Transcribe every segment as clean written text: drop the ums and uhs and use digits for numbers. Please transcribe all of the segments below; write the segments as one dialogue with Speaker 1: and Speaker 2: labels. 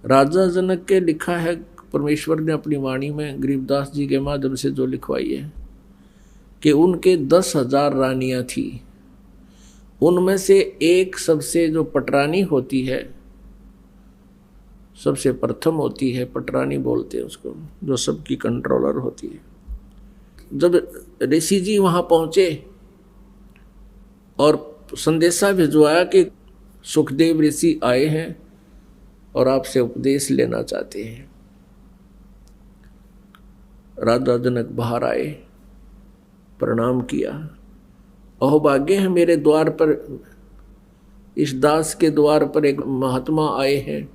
Speaker 1: राजा जनक के लिखा है, परमेश्वर ने अपनी वाणी में गरीबदास जी के माध्यम से जो लिखवाई है कि उनके 10,000 रानियां थी। उनमें से एक सबसे जो पटरानी होती है, सबसे प्रथम होती है, पटरानी बोलते हैं उसको, जो सबकी कंट्रोलर होती है। जब ऋषि जी वहां पहुंचे और संदेशा भिजवाया कि सुखदेव ऋषि आए हैं और आपसे उपदेश लेना चाहते हैं, राजा जनक बाहर आए, प्रणाम किया। अहोभाग्य है मेरे द्वार पर, इस दास के द्वार पर एक महात्मा आए हैं।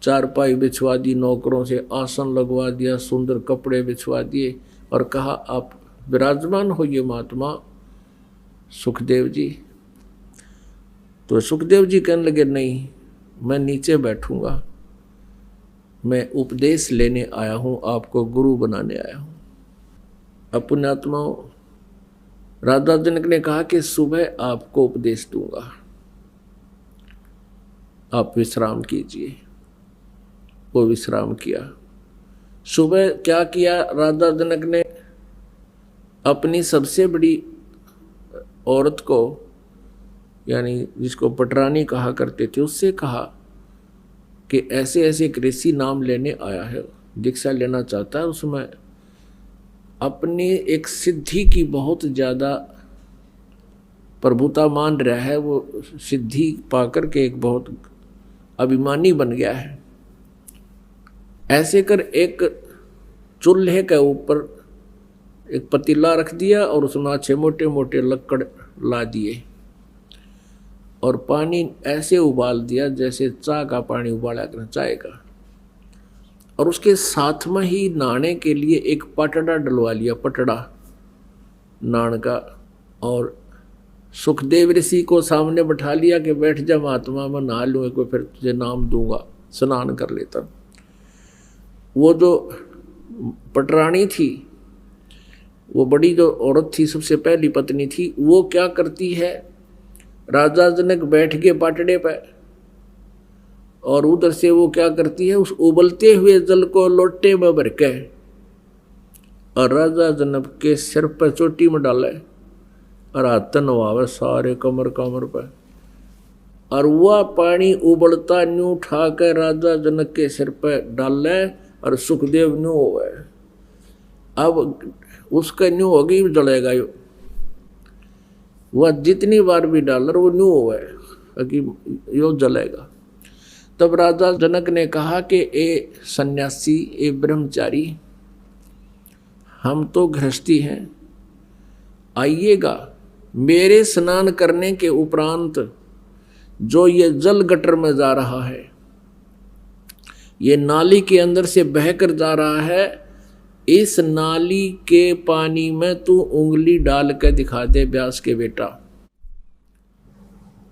Speaker 1: चारपाई बिछवा दी, नौकरों से आसन लगवा दिया, सुंदर कपड़े बिछवा दिए और कहा आप विराजमान होइए महात्मा सुखदेव जी। तो सुखदेव जी कहने लगे नहीं, मैं नीचे बैठूंगा, मैं उपदेश लेने आया हूं, आपको गुरु बनाने आया हूं। अपने आत्माओं, राजा जनक ने कहा कि सुबह आपको उपदेश दूंगा, आप विश्राम कीजिए। वो विश्राम किया। सुबह क्या किया राजा जनक ने, अपनी सबसे बड़ी औरत को, यानी जिसको पटरानी कहा करते थे, उससे कहा कि ऐसे ऐसे एक ऋषि नाम लेने आया है, दीक्षा लेना चाहता है, उसमें अपनी एक सिद्धि की बहुत ज़्यादा प्रभुता मान रहा है, वो सिद्धि पाकर के एक बहुत अभिमानी बन गया है। ऐसे कर एक चूल्हे के ऊपर एक पतीला रख दिया और उसमें अच्छे मोटे मोटे लक्कड़ ला दिए और पानी ऐसे उबाल दिया जैसे चाय का पानी उबाला कर, चाय का। और उसके साथ में ही नहाने के लिए एक पटड़ा डलवा लिया, पटड़ा नान का। और सुखदेव ऋषि को सामने बैठा लिया कि बैठ जा महात्मा, मैं नहा लूँ, कोई फिर तुझे नाम दूंगा, स्नान कर लेता। वो जो पटरानी थी, वो बड़ी जो औरत थी, सबसे पहली पत्नी थी, वो क्या करती है, राजा जनक बैठ के पाटड़े पे और उधर से वो क्या करती है, उस उबलते हुए जल को लोटे में भर के और राजा जनक के सिर पर चोटी में डाले और हाथ नवावे सारे कमर कमर पर। और वह पानी उबलता न्यू उठा कर राजा जनक के सिर पर डाले और सुखदेव न्यू हो गए। अब उसका न्यू होगी जलेगा, वह जितनी बार भी डाल वो न्यू हो गए कि यो जलेगा। तब राजा जनक ने कहा कि ए सन्यासी, ए ब्रह्मचारी, हम तो गृहस्थी हैं, आइएगा, मेरे स्नान करने के उपरांत जो ये जल गटर में जा रहा है, ये नाली के अंदर से बहकर जा रहा है, इस नाली के पानी में तू उंगली डाल कर दिखा दे व्यास के बेटा,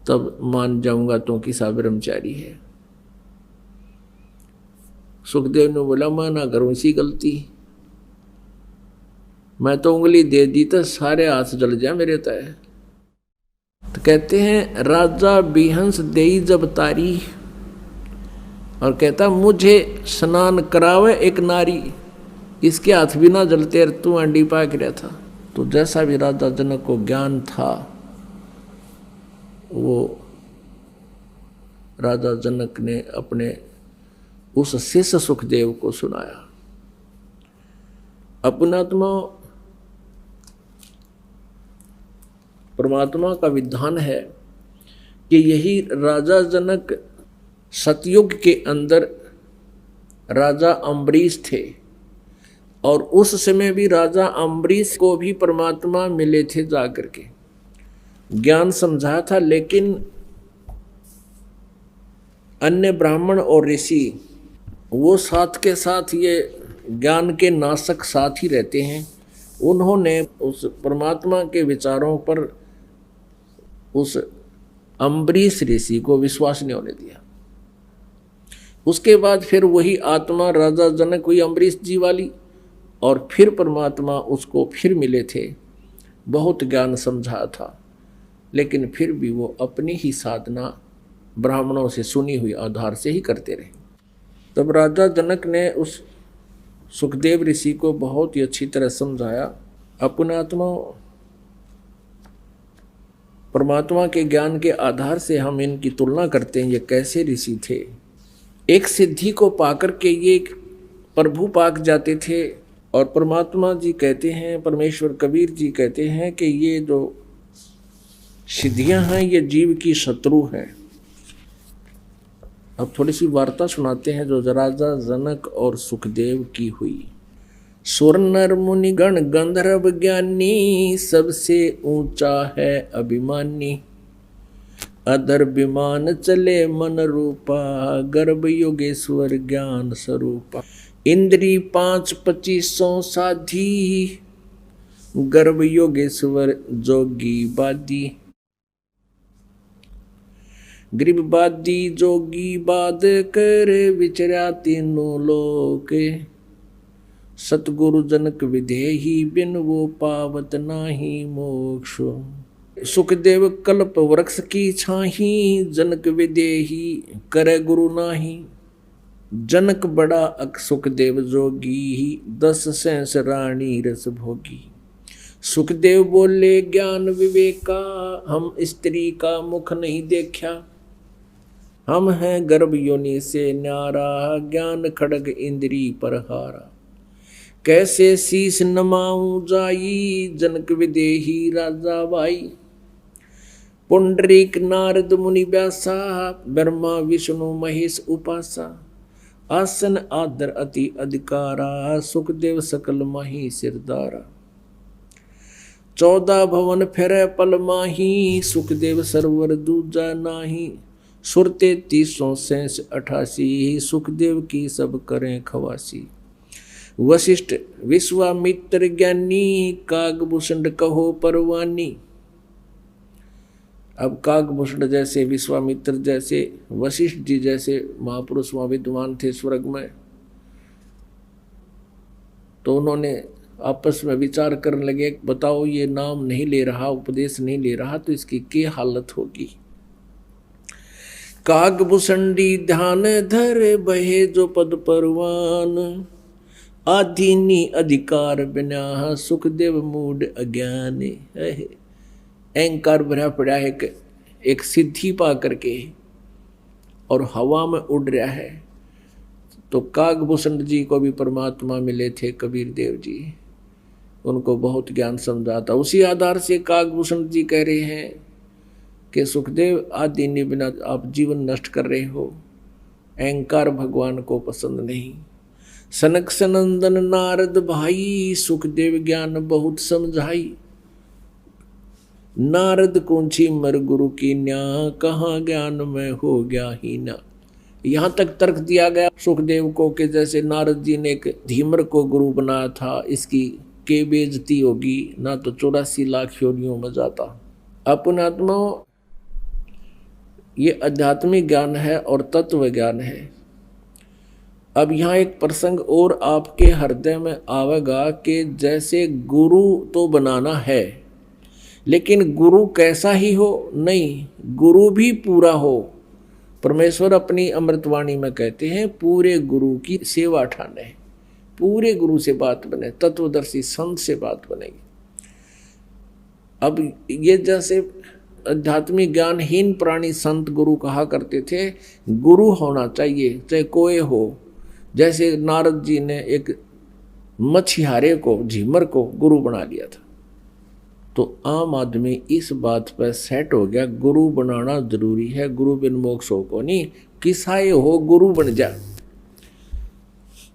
Speaker 1: तब मान जाऊंगा तू किसा ब्रह्मचारी है। सुखदेव ने बोला मैं ना करूं इसी गलती, मैं तो उंगली दे दी तो सारे हाथ जल जाए मेरे तय। तो कहते हैं राजा बिहंस देई जब तारी, और कहता मुझे स्नान करावे एक नारी, इसके हाथ भी ना जलते, तू अंडी पाक रहा था। तो जैसा भी राजा जनक को ज्ञान था, वो राजा जनक ने अपने उस शिष्य सुखदेव को सुनाया। अपनात्मा परमात्मा का विधान है कि यही राजा जनक सतयुग के अंदर राजा अम्बरीश थे, और उस समय भी राजा अम्बरीश को भी परमात्मा मिले थे, जाकर के ज्ञान समझाया था। लेकिन अन्य ब्राह्मण और ऋषि वो साथ के साथ ये ज्ञान के नाशक साथ ही रहते हैं, उन्होंने उस परमात्मा के विचारों पर उस अम्बरीश ऋषि को विश्वास नहीं होने दिया। उसके बाद फिर वही आत्मा राजा जनक हुई अम्बरीश जी वाली, और फिर परमात्मा उसको फिर मिले थे, बहुत ज्ञान समझा था, लेकिन फिर भी वो अपनी ही साधना ब्राह्मणों से सुनी हुई आधार से ही करते रहे। तब राजा जनक ने उस सुखदेव ऋषि को बहुत ही अच्छी तरह समझाया। अपनात्मा परमात्मा के ज्ञान के आधार से हम इनकी तुलना करते हैं, ये कैसे ऋषि थे। एक सिद्धि को पाकर के ये प्रभु पाक जाते थे, और परमात्मा जी कहते हैं, परमेश्वर कबीर जी कहते हैं कि ये जो सिद्धियां हैं ये जीव की शत्रु हैं। अब थोड़ी सी वार्ता सुनाते हैं जो राजा जनक और सुखदेव की हुई। सुर नर मुनि गण गंधर्व ज्ञानी, सबसे ऊंचा है अभिमानी। अधर विमान चले मन रूपा, गर्भ योगेश्वर ज्ञान स्वरूपा। इंद्री 5 2500 साधी, गर्भ योगेश्वर जोगी बादी। गरीबबादी जोगी बाद कर, विचरा तीनों लोक। सतगुरु जनक विधेहि, बिन वो पावत नाही मोक्ष। सुखदेव कल्प वृक्ष की छाही, जनक विधेहि करे गुरु नाही। जनक बड़ा अक सुखदेव जोगी, 10 सहस रानी रस भोगी। सुखदेव बोले ज्ञान विवेका, हम स्त्री का मुख नहीं देखा। हम हैं गर्भ योनि से न्यारा, ज्ञान खड़ग इंद्री पर हारा। कैसे शीस नमाऊं जाई, जनक विदेही राजा बाई। पुंडरीक नारद मुनि व्यासा, ब्रह्मा विष्णु महेश उपासा। आसन आदर अति अधिकारा, सुखदेव सकल माही सिरदारा। 14 भवन फेरे पल माही, सुखदेव सरवर दूजा नाही। सुर 3300 सहस 88, सुखदेव की सब करें खवासी। वशिष्ठ विश्वामित्र ज्ञानी, कागभूषण कहो परवानी। अब कागभूषण जैसे, विश्वामित्र जैसे, वशिष्ठ जी जैसे महापुरुष वहाँ विद्वान थे स्वर्ग में, तो उन्होंने आपस में विचार करने लगे, बताओ ये नाम नहीं ले रहा, उपदेश नहीं ले रहा, तो इसकी क्या हालत होगी। कागभूषणी ध्यान धर, बहे जो पद परवान। आधीनी अधिकार बिना, सुखदेव मूड अज्ञान। अहंकार भरा पड़ा है, एक सिद्धि पा करके और हवा में उड़ रहा है। तो कागभूषण जी को भी परमात्मा मिले थे कबीर देव जी, उनको बहुत ज्ञान समझा था। उसी आधार से कागभूषण जी कह रहे हैं कि सुखदेव आदि ने बिना आप जीवन नष्ट कर रहे हो, अहंकार भगवान को पसंद नहीं। सनक सनंदन नारद भाई, सुखदेव ज्ञान बहुत समझाई। नारद कौंची मर गुरु की न्या, कहाँ ज्ञान में हो गया ही ना। यहाँ तक तर्क दिया गया सुखदेव को कि जैसे नारद जी ने एक धीमर को गुरु बनाया था, इसकी के बेइज्जती होगी, ना तो 84 लाख योनियों में जाता। अपनात्मा ये आध्यात्मिक ज्ञान है और तत्व ज्ञान है। अब यहाँ एक प्रसंग और आपके हृदय में आवेगा कि जैसे गुरु तो बनाना है, लेकिन गुरु कैसा ही हो, नहीं, गुरु भी पूरा हो। परमेश्वर अपनी अमृतवाणी में कहते हैं पूरे गुरु की सेवा ठाने, पूरे गुरु से बात बने, तत्वदर्शी संत से बात बनेगी। अब ये जैसे आध्यात्मिक ज्ञानहीन प्राणी संत गुरु कहा करते थे, गुरु होना चाहिए चाहे कोई हो। जैसे नारद जी ने एक मछियारे को, झीमर को गुरु बना लिया था, तो आम आदमी इस बात पर सेट हो गया, गुरु बनाना जरूरी है, गुरु बिन मोक्ष हो को नहीं, किसाए हो गुरु बन जा।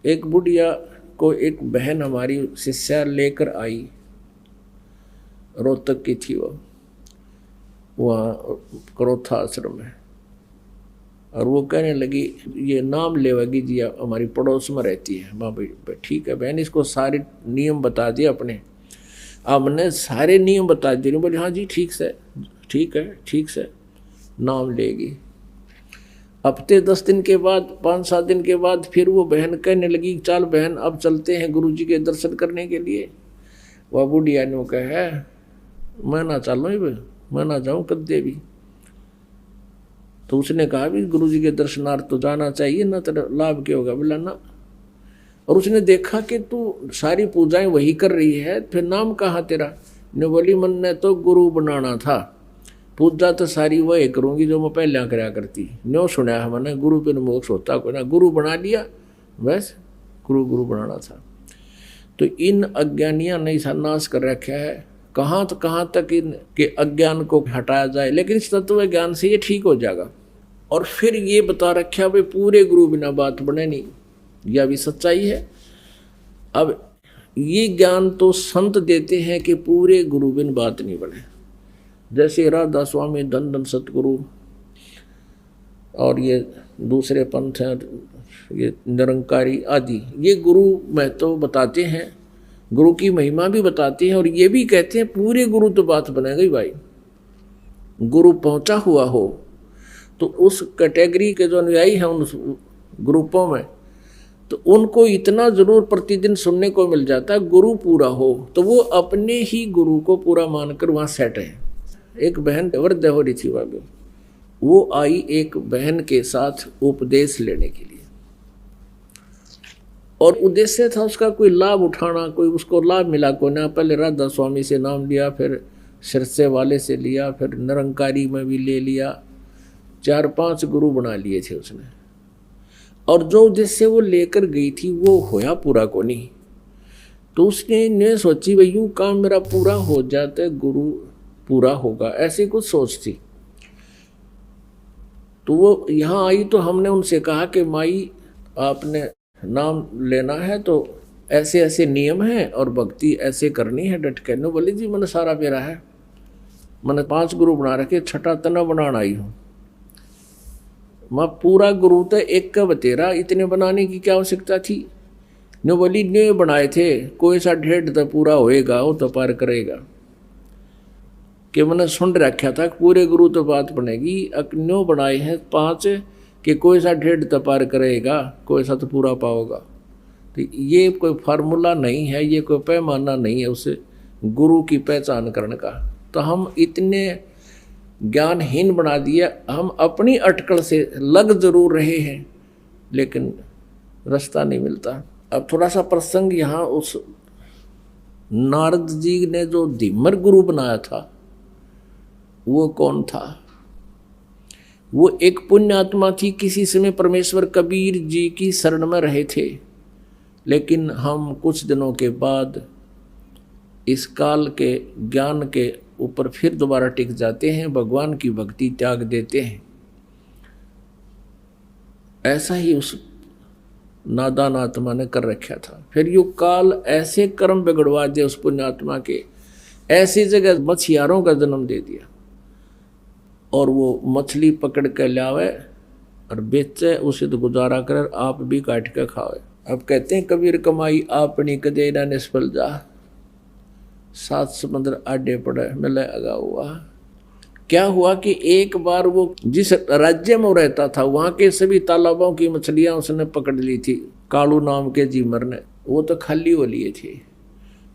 Speaker 1: एक बुढ़िया को एक बहन हमारी शिष्या लेकर आई, रोहतक की थी वो, वहाँ करोथा आश्रम में, और वो कहने लगी ये नाम लेवागी जी हमारी पड़ोस में रहती है। माँ भाई ठीक है बहन, इसको सारे नियम बता दिए अपने, हमने सारे नियम बता दिए। बोले हाँ जी ठीक से, ठीक है ठीक से, नाम लेगी। हफ्ते 10 दिन के बाद, 5-7 दिन के बाद फिर वो बहन कहने लगी चल बहन अब चलते हैं गुरु जी के दर्शन करने के लिए। वह बुढ़िया ने कहा मैं ना चलूँ, मैं ना जाऊँ कद देवी। तो उसने कहा भी गुरु जी के दर्शनार्थ तो जाना चाहिए, ना तेरा लाभ क्या होगा, बोला ना। और उसने देखा कि तू सारी पूजाएं वही कर रही है, फिर नाम कहाँ तेरा। ने बोली मन ने तो गुरु बनाना था, पूजा तो सारी वही करूँगी जो मैं पहले कराया करती। न्यो सुना है मैंने, गुरु बिन मोक्ष होता कोई ना, गुरु बना लिया बस, गुरु बनाना था। तो इन अज्ञानियों ने ऐसा नाश कर रखा है, कहाँ तक इनके अज्ञान को हटाया जाए, लेकिन इस तत्व ज्ञान से ये ठीक हो जाएगा। और फिर ये बता रखा भाई पूरे गुरु बिना बात बने नहीं, यह भी सच्चाई है। अब ये ज्ञान तो संत देते हैं कि पूरे गुरु बिन बात नहीं बने, जैसे राधा स्वामी धन धन सतगुरु और ये दूसरे पंथ हैं, ये निरंकारी आदि, ये गुरु महत्व बताते हैं, गुरु की महिमा भी बताते हैं, और ये भी कहते हैं पूरे गुरु तो बात बनेगा ही भाई। गुरु पहुंचा हुआ हो तो उस कैटेगरी के जो अनुयायी हैं उन ग्रुपों में, तो उनको इतना जरूर प्रतिदिन सुनने को मिल जाता है, गुरु पूरा हो तो वो अपने ही गुरु को पूरा मानकर वहाँ सेट है। एक बहन वृद्ध हो रही थी, वो आई एक बहन के साथ उपदेश लेने के लिए, और उद्देश्य था उसका कोई लाभ उठाना, कोई उसको लाभ मिला को ना। पहले राधा स्वामी से नाम लिया, फिर सिरसे वाले से लिया, फिर निरंकारी में भी ले लिया, 4-5 गुरु बना लिए थे उसने। और जो उद्देश्य वो लेकर गई थी वो होया पूरा को नहीं। तो उसने ने सोची भाई यूँ काम मेरा पूरा हो जाता है, गुरु पूरा होगा, ऐसी कुछ सोच थी। तो वो यहाँ आई तो हमने उनसे कहा कि माई आपने नाम लेना है तो ऐसे ऐसे नियम हैं और भक्ति ऐसे करनी है डट के। नो बोली जी मैंने सारा मेरा है, मैंने 5 गुरु बना रखे, 6ठा तना बनाना आई हूँ। मैं पूरा गुरु तो एक का बतेरा, इतने बनाने की क्या आवश्यकता थी। नो बोली ने बनाए थे, कोई सा 1.5 तो पूरा होएगा, वो तो पार करेगा। कि मैंने सुन रखा था पूरे गुरु तो बात बनेगी, न्यो बनाए हैं 5 कि कोई सा 1.5 तो पार करेगा, कोई सा तो पूरा पाओगा। तो ये कोई फार्मूला नहीं है, ये कोई पैमाना नहीं है उसे गुरु की पहचान करने का। तो हम इतने ज्ञानहीन बना दिया, हम अपनी अटकल से लग जरूर रहे हैं लेकिन रास्ता नहीं मिलता। अब थोड़ा सा प्रसंग यहाँ, उस नारद जी ने जो धीमर गुरु बनाया था वो कौन था। वो एक पुण्य आत्मा थी, किसी समय परमेश्वर कबीर जी की शरण में रहे थे, लेकिन हम कुछ दिनों के बाद इस काल के ज्ञान के ऊपर फिर दोबारा टिक जाते हैं, भगवान की भक्ति त्याग देते हैं। ऐसा ही उस नादान आत्मा ने कर रखा था। फिर यो काल ऐसे कर्म बिगड़वा दिए उस पुण्यात्मा के, ऐसी जगह मछियारों का जन्म दे दिया, और वो मछली पकड़ के लावे और बेचे, उसे तो गुजारा कर, आप भी काट के खावे। अब कहते हैं कबीर कमाई आपनी कदे ना निष्फल जा, 7 समुद्र आडे पड़े मिले अगा हुआ। क्या हुआ कि एक बार वो जिस राज्य में रहता था वहाँ के सभी तालाबों की मछलियाँ उसने पकड़ ली थी, कालू नाम के जीमर ने, वो तो खाली हो लिए थे।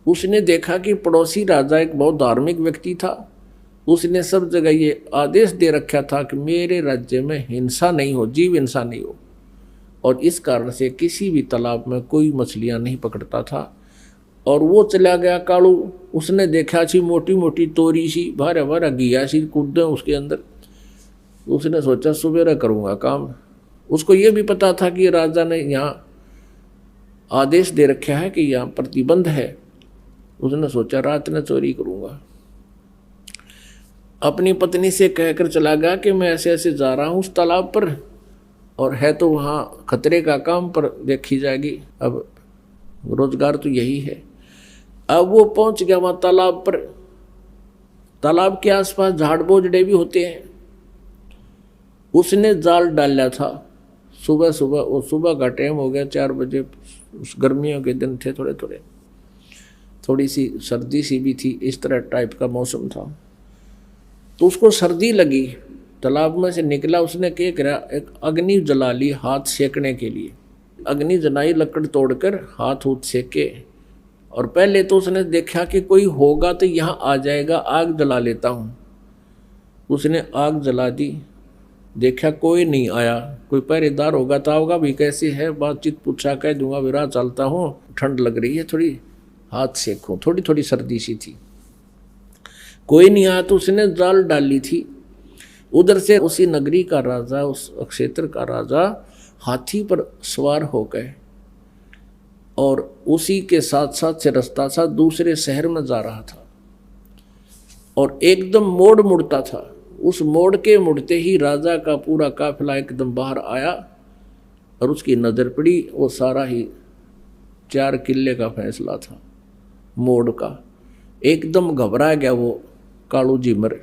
Speaker 1: उसने देखा कि पड़ोसी राजा एक बहुत धार्मिक व्यक्ति था, उसने सब जगह ये आदेश दे रखा था कि मेरे राज्य में हिंसा नहीं हो, जीव हिंसा नहीं हो, और इस कारण से किसी भी तालाब में कोई मछलियाँ नहीं पकड़ता था। और वो चला गया कालू, उसने देखा सी मोटी मोटी तोरी सी भारा भारा घिया सी कूदे उसके अंदर, उसने सोचा सुबेरा करूँगा काम। उसको ये भी पता था कि राजा ने यहाँ आदेश दे रखा है कि यहाँ प्रतिबंध है, उसने सोचा रात में चोरी करूँगा। अपनी पत्नी से कहकर चला गया कि मैं ऐसे ऐसे जा रहा हूँ उस तालाब पर, और है तो वहाँ खतरे का काम, पर देखी जाएगी, अब रोजगार तो यही है। अब वो पहुंच गया वहाँ तालाब पर। तालाब के आसपास झाड़ बोझड़े भी होते हैं। उसने जाल डाला था सुबह सुबह, वो सुबह का टाइम हो गया 4 बजे, उस गर्मियों के दिन थे, थोड़ी सी सर्दी सी भी थी, इस तरह टाइप का मौसम था। तो उसको सर्दी लगी, तालाब में से निकला, उसने क्या करा, एक अग्नि जला ली हाथ सेकने के लिए। अग्नि जलाई, लकड़ तोड़कर हाथ उठ सेके, और पहले तो उसने देखा कि कोई होगा तो यहाँ आ जाएगा, आग जला लेता हूँ। उसने आग जला दी, देखा कोई नहीं आया, कोई पहरेदार होगा तो होगा भी, कैसे है बातचीत पूछा, कह दूंगा भी राह चलता हूँ, ठंड लग रही है थोड़ी, हाथ सेकूं, थोड़ी थोड़ी सर्दी सी थी। कोई नहीं आया तो उसने जाल डाली थी। उधर से उसी नगरी का राजा, उस क्षेत्र का राजा हाथी पर सवार हो गए और उसी के साथ साथ से रास्ता था, दूसरे शहर में जा रहा था और एकदम मोड़ मुड़ता था। उस मोड़ के मुड़ते ही राजा का पूरा काफिला एकदम बाहर आया और उसकी नज़र पड़ी, वो सारा ही 4 किले का फैसला था मोड़ का। एकदम घबरा गया वो कालू जी मर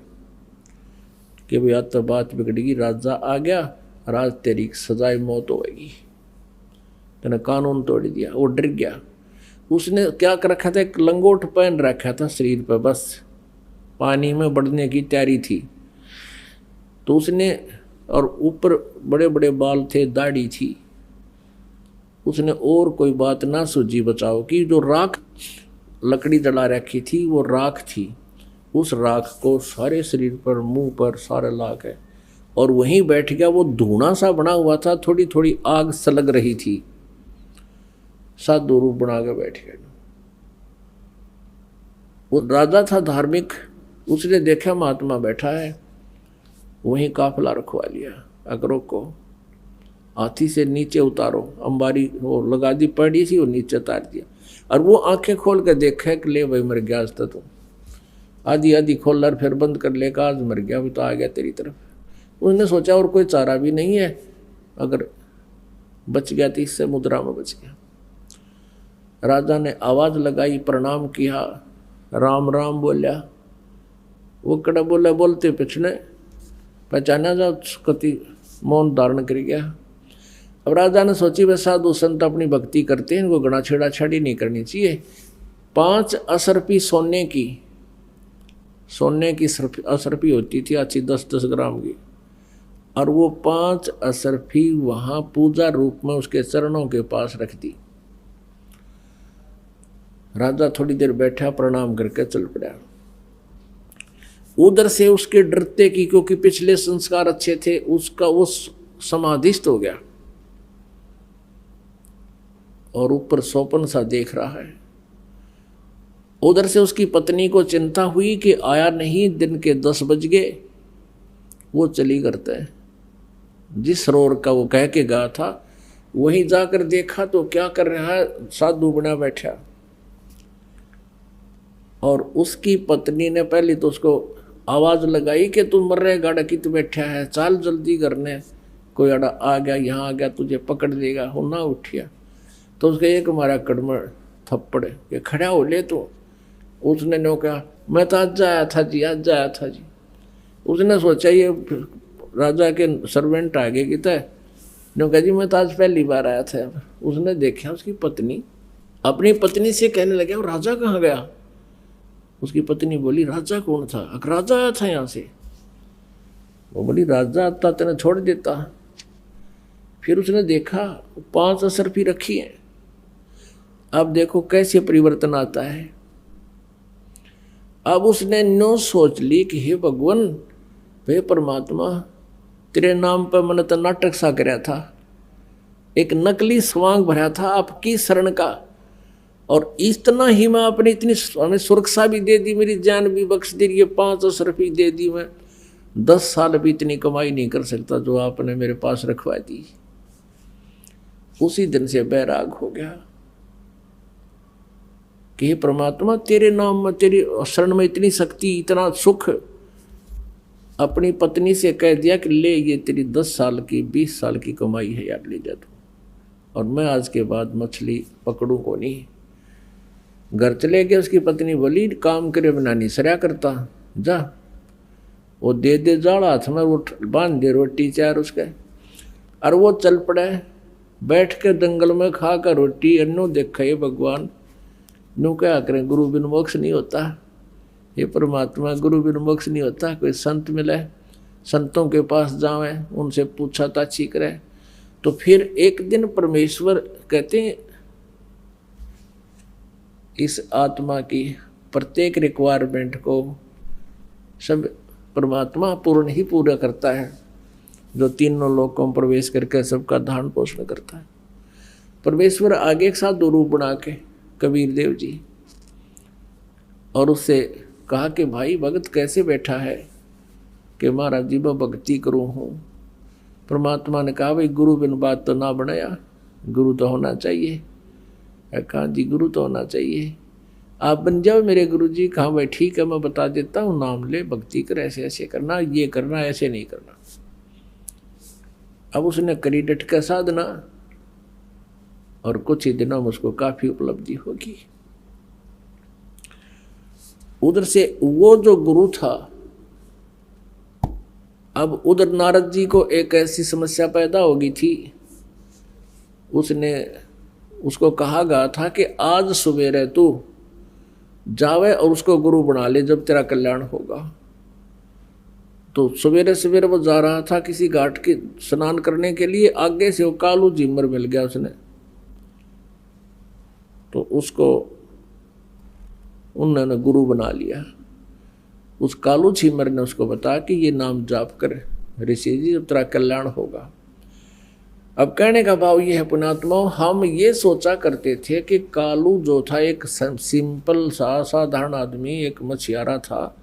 Speaker 1: कि भाई आज तो बात बिगड़ेगी, राजा आ गया, राज तेरी सजाए मौत होगी, तेने कानून तोड़ दिया। वो डर गया। उसने क्या कर रखा था, एक लंगोट पहन रखा था शरीर पर, बस पानी में बढ़ने की तैयारी थी। तो उसने, और ऊपर बड़े बड़े बाल थे, दाढ़ी थी। उसने और कोई बात ना सूझी बचाओ की, जो राख लकड़ी जला रखी थी वो राख थी। उस राख को सारे शरीर पर, मुंह पर सारे ला के और वहीं बैठ गया। वो धुआं सा बना हुआ था, थोड़ी थोड़ी आग सलग रही थी, साधु रूप बना के बैठ गया। वो राजा था धार्मिक, उसने देखा महात्मा बैठा है, वहीं काफिला रखवा लिया। अगरों को हाथी से नीचे उतारो, अंबारी वो लगा दी पड़ी थी, वो नीचे उतार दिया। और वो आंखें खोल कर देखा कि ले भाई मर गया आज तो, आधी आधी खोल और फिर बंद कर लेगा, आज मर गया, भी तो आ गया तेरी तरफ। उसने सोचा और कोई चारा भी नहीं है, अगर बच गया तो इससे मुद्रा में बच गया। राजा ने आवाज लगाई, प्रणाम किया, राम राम बोलिया। वो कड़ा बोला, बोलते पिछने पहचाना जा, कति मौन धारण कर गया। अब राजा ने सोची वह साधु संत अपनी भक्ति करते हैं, इनको गणा छेड़ा छाड़ी नहीं करनी चाहिए। 5 असरफी सोने की असरफी होती थी अच्छी, 10-10 ग्राम की, और वो 5 असरफी वहां पूजा रूप में उसके चरणों के पास रख दी। राजा थोड़ी देर बैठा, प्रणाम करके चल पड़ा। उधर से उसके डरते की, क्योंकि पिछले संस्कार अच्छे थे, उसका वो समाधिस्थ हो गया और ऊपर स्वप्न सा देख रहा है। उधर से उसकी पत्नी को चिंता हुई कि आया नहीं, दिन के 10 बज गए। वो चली करते हैं जिस सरोवर का वो कह के गया था, वहीं जाकर देखा तो क्या कर रहा है, साधु बना बैठा। और उसकी पत्नी ने पहले तो उसको आवाज लगाई कि तू मर रहे गाड़ा कित बैठा है, चाल जल्दी करने, कोई अड़ा आ गया, यहाँ आ गया तुझे पकड़ देगा। हो ना उठिया तो उसके एक मारा कड़म थप्पड़ के खड़ा हो ले। तो उसने नो कहा, मैं तो आज आया था जी, आज आया था जी। उसने सोचा ये राजा के सर्वेंट आगे की तय, नो कहा जी मैं तो आज पहली बार आया था। उसने देखा उसकी पत्नी अपनी पत्नी से कहने लगे, वो राजा कहाँ गया। उसकी पत्नी बोली, राजा कौन था। राजा आया था यहाँ से। वो बोली, राजा आता तेने छोड़ देता। फिर उसने देखा 5 असरफी रखी है। अब देखो कैसे परिवर्तन आता है। अब उसने नो सोच ली कि हे भगवान, हे परमात्मा, तेरे नाम पर मैंने तो नाटक सा कराया था, एक नकली स्वांग भरा था आपकी शरण का, और इतना ही मैं अपनी इतनी हमें सुरक्षा भी दे दी, मेरी जान भी बख्श दी, ये 5 असरफी दे दी। मैं 10 साल भी इतनी कमाई नहीं कर सकता जो आपने मेरे पास रखवा दी। उसी दिन से बैराग हो गया कि हे परमात्मा, तेरे नाम में, तेरी शरण में इतनी शक्ति, इतना सुख। अपनी पत्नी से कह दिया कि ले, ये तेरी 10 साल की 20 साल की कमाई है यार, ले जा तू, और मैं आज के बाद मछली पकड़ू को नहीं। घर चले गए। उसकी पत्नी बोली, काम करे बिना नहीं सरया करता, जा वो दे दे जाड़ हाथ में, वो बांध दे रोटी 4 उसके। और वो चल पड़े, बैठ के जंगल में खा कर रोटी, अन्नो देखा ये भगवान, नो क्या करें, गुरु बिन मोक्ष नहीं होता। ये परमात्मा, गुरु बिन मोक्ष नहीं होता। कोई संत मिले, संतों के पास जावे, उनसे पूछा ताछी करे। तो फिर एक दिन परमेश्वर कहते हैं, इस आत्मा की प्रत्येक रिक्वायरमेंट को सब परमात्मा पूर्ण ही पूरा करता है। जो तीनों लोकों में प्रवेश करके सबका धारण पोषण करता है। परमेश्वर आगे एक साथ 2 रूप बना के कबीर देव जी, और उससे कहा कि भाई भगत कैसे बैठा है कि महाराज जी मैं भक्ति करूँ हूँ। परमात्मा ने कहा भाई गुरु बिन बात तो ना बनाया, गुरु तो होना चाहिए। कहा जी गुरु तो होना चाहिए, आप बन जाओ मेरे गुरु जी। कहा भाई ठीक है मैं बता देता हूँ, नाम ले, भक्ति कर, ऐसे ऐसे करना, ये करना, ऐसे नहीं करना। अब उसने करी डट का साधना और कुछ ही दिनों में उसको काफी उपलब्धि होगी। उधर से वो जो गुरु था, अब उधर नारद जी को एक ऐसी समस्या पैदा हो गई थी। उसको कहा गया था कि आज सवेरे तू जावे और उसको गुरु बना ले, जब तेरा कल्याण होगा। तो सवेरे सवेरे वो जा रहा था किसी घाट के स्नान करने के लिए, आगे से वो कालू झीमर मिल गया उसने। तो उसको उन्होंने गुरु बना लिया। उस कालू झीमर ने उसको बताया कि ये नाम जाप कर ऋषि जी, जब तेरा कल्याण होगा। अब कहने का भाव ये है पुण्यात्माओं, हम ये सोचा करते थे कि कालू जो था एक सिंपल सा साधारण आदमी, एक मछियारा था,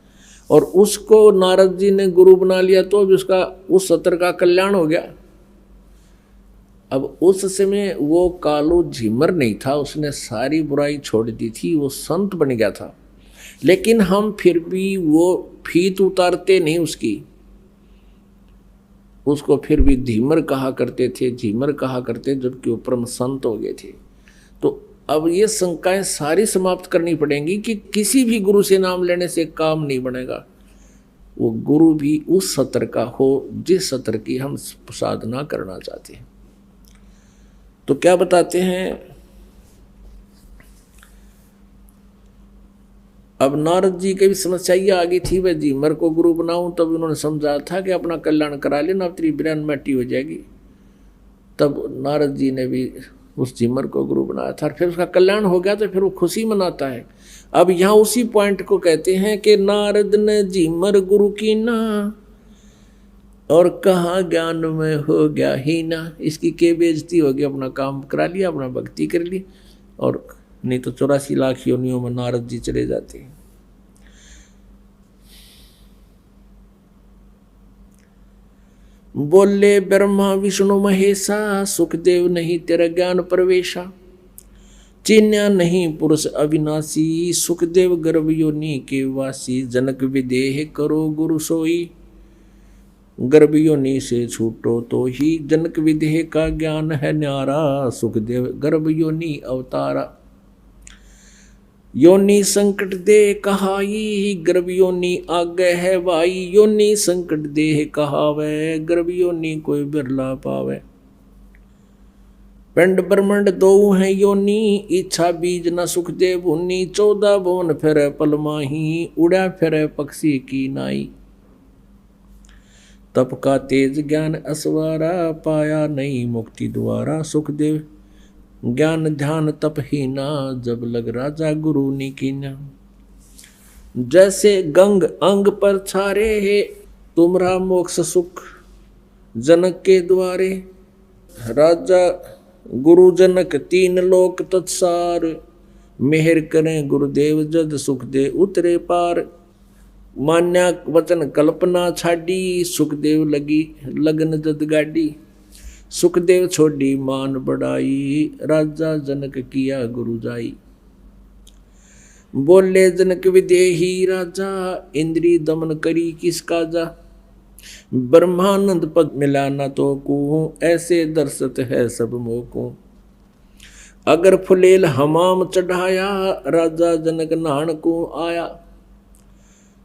Speaker 1: और उसको नारद जी ने गुरु बना लिया तो भी उसका उस सत्र का कल्याण हो गया। अब उस समय वो कालू झिमर नहीं था, उसने सारी बुराई छोड़ दी थी, वो संत बन गया था। लेकिन हम फिर भी वो फीत उतारते नहीं उसको फिर भी धीमर कहा करते थे, झीमर कहा करते, जबकि वो परम संत हो गए थे। तो अब ये शंकाएं सारी समाप्त करनी पड़ेंगी कि किसी भी गुरु से नाम लेने से काम नहीं बनेगा। वो गुरु भी उस सत्र का हो जिस सत्र की हम साधना करना चाहते हैं। तो क्या बताते हैं, अब नारद जी की भी समस्या ये आ गई थी, वह झीमर को गुरु बनाऊं। तब उन्होंने समझा था कि अपना कल्याण करा लेना, तेरी बिरान मिट्टी हो जाएगी। तब नारद जी ने भी उस झीमर को गुरु बनाया था, फिर उसका कल्याण हो गया तो फिर वो खुशी मनाता है। अब यहाँ उसी पॉइंट को कहते हैं कि नारद ने झीमर गुरु की ना, और कहाँ ज्ञान में हो गया ही ना। इसकी के बेइज्जती हो गई, अपना काम करा लिया, अपना भक्ति कर ली, और नहीं तो 84 लाख योनियों में नारद जी चले जाते हैं। बोले ब्रह्मा विष्णु महेशा, सुखदेव नहीं तेरा ज्ञान प्रवेशा। चिन्या नहीं पुरुष अविनाशी, सुखदेव गर्भ योनि के वासी। जनक विदेह करो गुरु सोई, गर्भ योनि से छूटो तो ही। जनक विदेह का ज्ञान है न्यारा, सुखदेव गर्भ योनि अवतारा। योनि संकट दे कहाई, गर्भ योनि आगे है भाई। योनि संकट देह कहावे, गर्भ योनि कोई बिरला पावे। पिंड ब्रह्मंड दो हैं योनि, इच्छा बीज न सुखदेव भुनि। 14 भुवन फिरे पल माही, उड़ा फिरे पक्षी की नाई। तप का तेज ज्ञान असवारा, पाया नहीं मुक्ति द्वारा। सुखदेव ज्ञान ध्यान तप ही ना, जब लग राजा गुरु निकीना। जैसे गंग अंग पर छारे है, तुमरा मोक्ष सुख जनक के द्वारे। राजा गुरु जनक 3 लोक तत्सार, मेहर करें गुरुदेव जद सुखदेव उतरे पार। मान्या वचन कल्पना छाडी, सुखदेव लगी लगन जद गाडी। सुखदेव छोड़ी मान बढ़ाई, राजा जनक किया गुरु जाई। बोले जनक विदेही राजा, इंद्री दमन करी किस काजा। ब्रह्मानंद पद मिला न तो को, ऐसे दर्शत है सब मोको। अगर फुलेल हमाम चढ़ाया, राजा जनक नान को आया।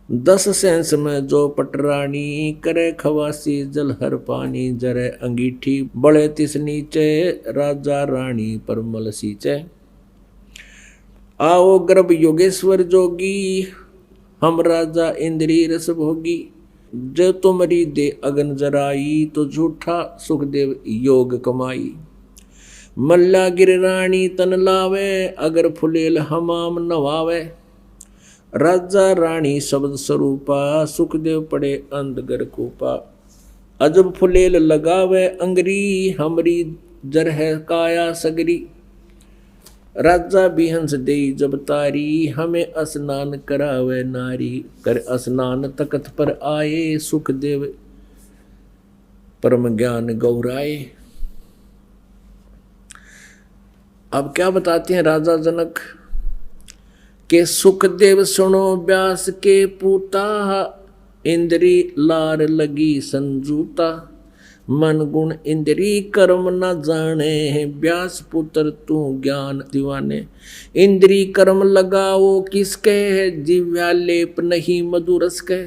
Speaker 1: 10 सेंस में जो पटरानी, करे खवासी जल हर पानी। जरे अंगीठी बड़े तिस नीचे, राजा रानी परमल सींचे। आओ गर्भ योगेश्वर जोगी, हम राजा इंद्री रस भोगी। जो तुमरी दे अगन जराई, तो झूठा सुखदेव योग कमाई। मल्ला गिर रानी तन लावे, अगर फुलेल हमाम नवावे। राजा रानी शब्द स्वरूपा, सुखदेव पड़े अंधगर कूपा। अजब फुलेल लगावे अंगरी, हमरी जर है काया सगरी। राजा बिहंस दे जब तारी, हमें स्नान करावे नारी। कर स्नान तकत पर आए, सुख देव परम ज्ञान गौराए। अब क्या बताते हैं राजा जनक के सुखदेव सुनो व्यास के पूता, इंद्री लार लगी संजूता। मन गुण इंद्री कर्म न जाने, व्यास पुत्र तू ज्ञान दीवाने। इंद्री कर्म लगाओ किसके, जिव्या लेप नहीं मधुरस के।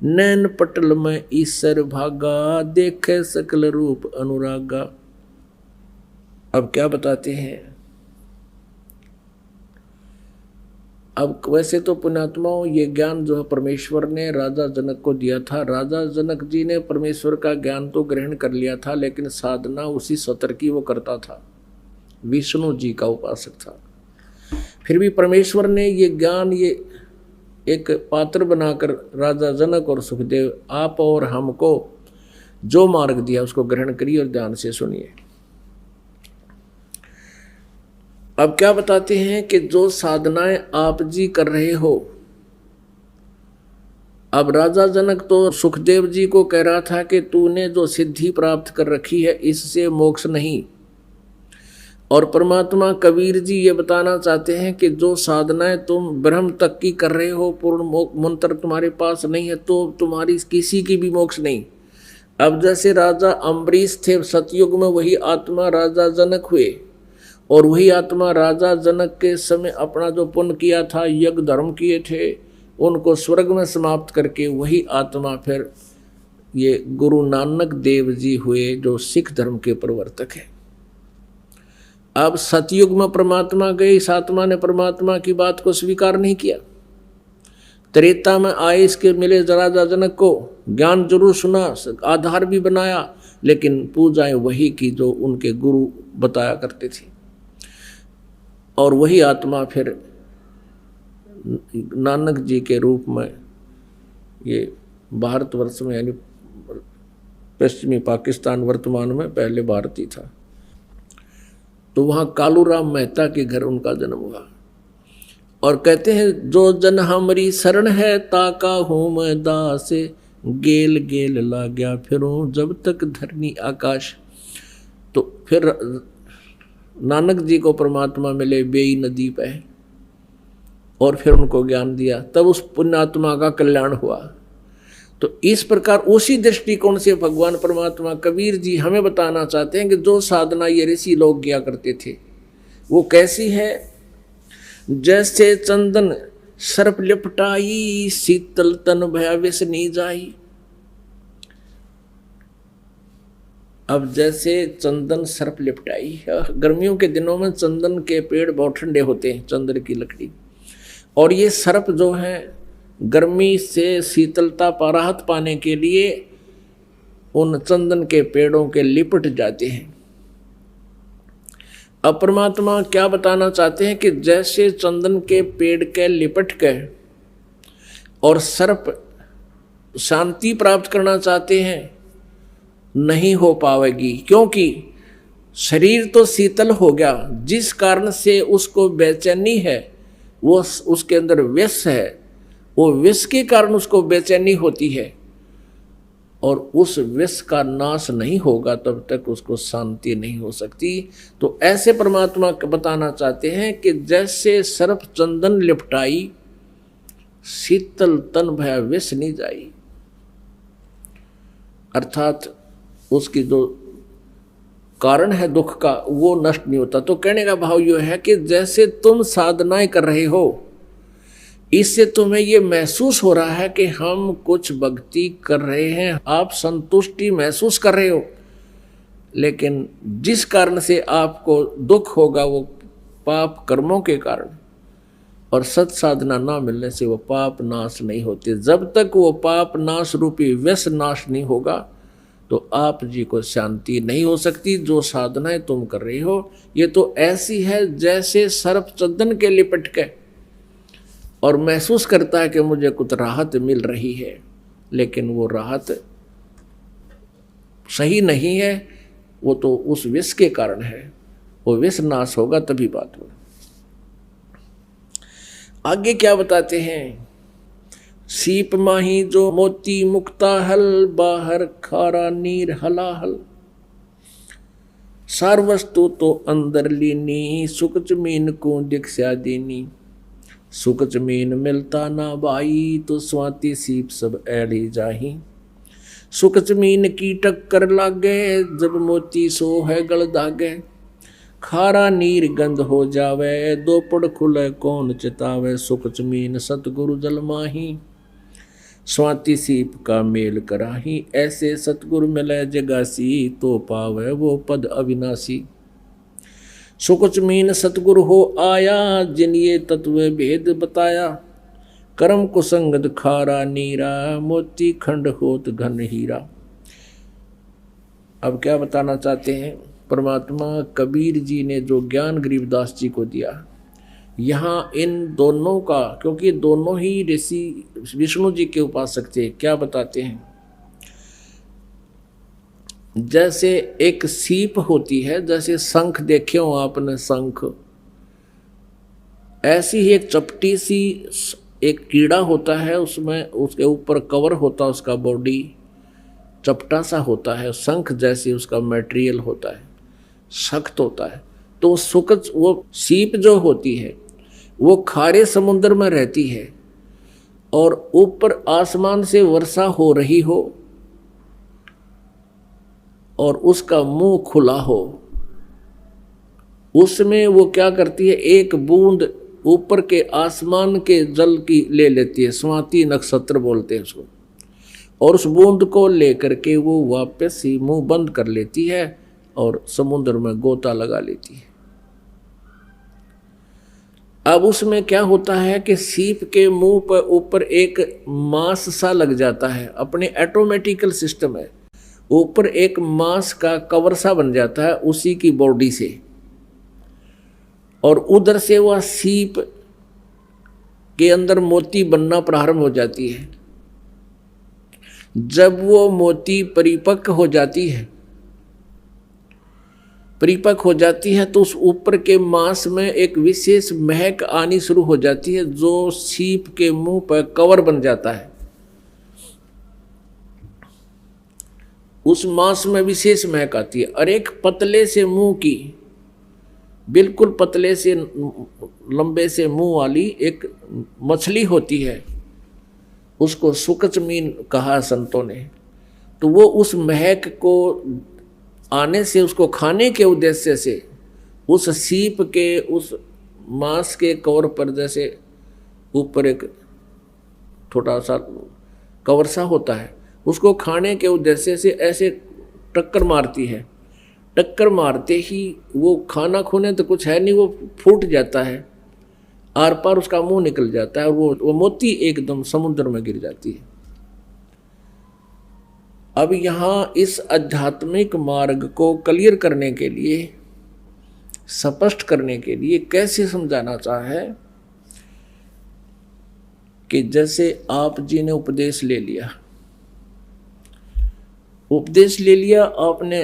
Speaker 1: नैन पटल में ईश्वर भागा, देखे सकल रूप अनुरागा। अब क्या बताते हैं, अब वैसे तो पुण्यात्माओं ये ज्ञान जो है परमेश्वर ने राजा जनक को दिया था। राजा जनक जी ने परमेश्वर का ज्ञान तो ग्रहण कर लिया था, लेकिन साधना उसी सतर की वो करता था, विष्णु जी का उपासक था। फिर भी परमेश्वर ने ये ज्ञान ये एक पात्र बनाकर राजा जनक और सुखदेव आप और हमको जो मार्ग दिया उसको ग्रहण करिए और ध्यान से सुनिए। अब क्या बताते हैं कि जो साधनाएं आप जी कर रहे हो, अब राजा जनक तो सुखदेव जी को कह रहा था कि तूने जो सिद्धि प्राप्त कर रखी है इससे मोक्ष नहीं। और परमात्मा कबीर जी ये बताना चाहते हैं कि जो साधनाएं तुम ब्रह्म तक की कर रहे हो, पूर्ण मंत्र तुम्हारे पास नहीं है तो तुम्हारी किसी की भी मोक्ष नहीं। अब जैसे राजा अम्बरीश थे सतयुग में, वही आत्मा राजा जनक हुए और वही आत्मा राजा जनक के समय अपना जो पुण्य किया था, यज्ञ धर्म किए थे, उनको स्वर्ग में समाप्त करके वही आत्मा फिर ये गुरु नानक देव जी हुए जो सिख धर्म के प्रवर्तक हैं। अब सतयुग में परमात्मा गए, इस आत्मा ने परमात्मा की बात को स्वीकार नहीं किया। त्रेता में आए, इसके मिले राजा जनक को, ज्ञान जरूर सुना, आधार भी बनाया, लेकिन पूजाएं वही की जो उनके गुरु बताया करते थे। और वही आत्मा फिर नानक जी के रूप में ये भारतवर्ष में यानी पश्चिमी पाकिस्तान वर्तमान में पहले भारतीय था, तो वहाँ कालूराम मेहता के घर उनका जन्म हुआ। और कहते हैं जो जन हमारी शरण है, ताका हूँ मैं दास, गेल गेल ला गया फिरूं जब तक धरनी आकाश। तो फिर नानक जी को परमात्मा मिले बेई नदी पे और फिर उनको ज्ञान दिया, तब उस पुण्यात्मा का कल्याण हुआ। तो इस प्रकार उसी दृष्टिकोण से भगवान परमात्मा कबीर जी हमें बताना चाहते हैं कि जो साधना ये ऋषि लोग किया करते थे वो कैसी है। जैसे चंदन सर्प लिपटाई, शीतल तन भया विष नी जाई। अब जैसे चंदन सर्प लिपटाई, गर्मियों के दिनों में चंदन के पेड़ बहुत ठंडे होते हैं, चंदन की लकड़ी, और ये सर्प जो है गर्मी से शीतलता पर राहत पाने के लिए उन चंदन के पेड़ों के लिपट जाते हैं। अब परमात्मा क्या बताना चाहते हैं कि जैसे चंदन के पेड़ के लिपट के और सर्प शांति प्राप्त करना चाहते हैं, नहीं हो पाएगी, क्योंकि शरीर तो शीतल हो गया, जिस कारण से उसको बेचैनी है, वो उसके अंदर विष है, वो विष के कारण उसको बेचैनी होती है, और उस विष का नाश नहीं होगा तब तक उसको शांति नहीं हो सकती। तो ऐसे परमात्मा बताना चाहते हैं कि जैसे सर्प चंदन लिपटाई, शीतल तन भया विष नहीं जाई, अर्थात उसकी जो कारण है दुख का वो नष्ट नहीं होता। तो कहने का भाव यह है कि जैसे तुम साधनाएं कर रहे हो, इससे तुम्हें ये महसूस हो रहा है कि हम कुछ भक्ति कर रहे हैं, आप संतुष्टि महसूस कर रहे हो, लेकिन जिस कारण से आपको दुख होगा वो पाप कर्मों के कारण, और सत साधना ना मिलने से वो पाप नाश नहीं होते। जब तक वो पाप नाश रूपी विष नाश नहीं होगा तो आप जी को शांति नहीं हो सकती। जो साधनाएं तुम कर रही हो ये तो ऐसी है जैसे सर्प चंदन के लिपट के और महसूस करता है कि मुझे कुछ राहत मिल रही है, लेकिन वो राहत सही नहीं है, वो तो उस विष के कारण है। वो विष नाश होगा तभी बात होगा। आगे क्या बताते हैं, सीप माही जो मोती मुक्ता हल, बाहर खारा नीर हलाहल। सार वस्तु तो अंदर लीनी, सुख जमीन को दीक्षा देनी। सुख जमीन मिलता ना बाई, तो स्वाति सीप सब ऐड़ी जाही। सुख जमीन की टक्कर लागे, जब मोती सो है गल दागे। खारा नीर गंध हो जावे, दो पड़ खुले कौन चितावे। सुख जमीन सतगुरु जल माही, स्वाति सीप का मेल कराही। ऐसे सतगुरु मिले जगासी, तो पावे वो पद अविनाशी। सुख जमीन सतगुरु हो आया, जिन ये तत्व भेद बताया। कर्म कुसंगत खारा नीरा, मोती खंड होत घन हीरा। अब क्या बताना चाहते हैं, परमात्मा कबीर जी ने जो ज्ञान गरीबदास जी को दिया, यहाँ इन दोनों का, क्योंकि दोनों ही ऋषि विष्णु जी के उपासक थे, क्या बताते हैं, जैसे एक सीप होती है, जैसे शंख देखे हो आपने शंख, ऐसी ही एक चपटी सी एक कीड़ा होता है, उसमें उसके ऊपर कवर होता है, उसका बॉडी चपटा सा होता है, शंख जैसी उसका मटेरियल होता है, सख्त होता है। तो वो सीप जो होती है वो खारे समुद्र में रहती है, और ऊपर आसमान से वर्षा हो रही हो और उसका मुंह खुला हो, उसमें वो क्या करती है, एक बूंद ऊपर के आसमान के जल की ले लेती है, स्वाति नक्षत्र बोलते हैं उसको, और उस बूंद को लेकर के वो वापस ही मुंह बंद कर लेती है और समुद्र में गोता लगा लेती है। अब उसमें क्या होता है कि सीप के मुंह पर ऊपर एक मांस सा लग जाता है, अपने ऑटोमेटिकल सिस्टम है, ऊपर एक मांस का कवर सा बन जाता है उसी की बॉडी से, और उधर से वह सीप के अंदर मोती बनना प्रारंभ हो जाती है। जब वो मोती परिपक्व हो जाती है, तो उस ऊपर के मांस में एक विशेष महक आनी शुरू हो जाती है, जो सीप के मुंह पर कवर बन जाता है। उस मांस में विशेष महक आती है, और एक पतले से मुंह की, बिल्कुल पतले से लंबे से मुंह वाली एक मछली होती है, उसको सुकचमीन कहा संतों ने। तो वो उस महक को आने से, उसको खाने के उद्देश्य से, उस सीप के उस मांस के कवर पर जैसे ऊपर एक छोटा सा कवर सा होता है, उसको खाने के उद्देश्य से ऐसे टक्कर मारती है। टक्कर मारते ही वो खाना खूने तो कुछ है नहीं, वो फूट जाता है, आर पार उसका मुंह निकल जाता है, और वो मोती एकदम समुद्र में गिर जाती है। अब यहाँ इस आध्यात्मिक मार्ग को क्लियर करने के लिए, स्पष्ट करने के लिए कैसे समझाना चाहे कि जैसे आप जी ने उपदेश ले लिया, आपने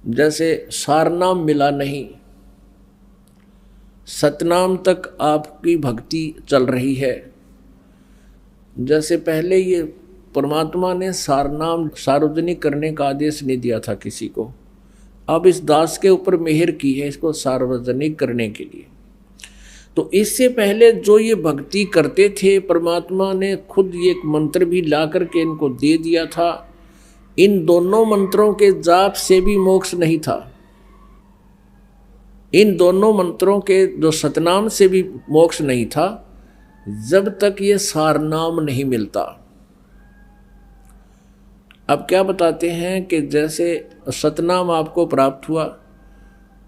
Speaker 1: जैसे सारनाम मिला नहीं, सतनाम तक आपकी भक्ति चल रही है। जैसे पहले ये परमात्मा ने सारनाम सार्वजनिक करने का आदेश नहीं दिया था किसी को, अब इस दास के ऊपर मेहर की है इसको सार्वजनिक करने के लिए। तो इससे पहले जो ये भक्ति करते थे, परमात्मा ने खुद ये एक मंत्र भी ला करके इनको दे दिया था। इन दोनों मंत्रों के जाप से भी मोक्ष नहीं था, इन दोनों मंत्रों के जो सतनाम से भी मोक्ष नहीं था, जब तक ये सारनाम नहीं मिलता। अब क्या बताते हैं कि जैसे सतनाम आपको प्राप्त हुआ,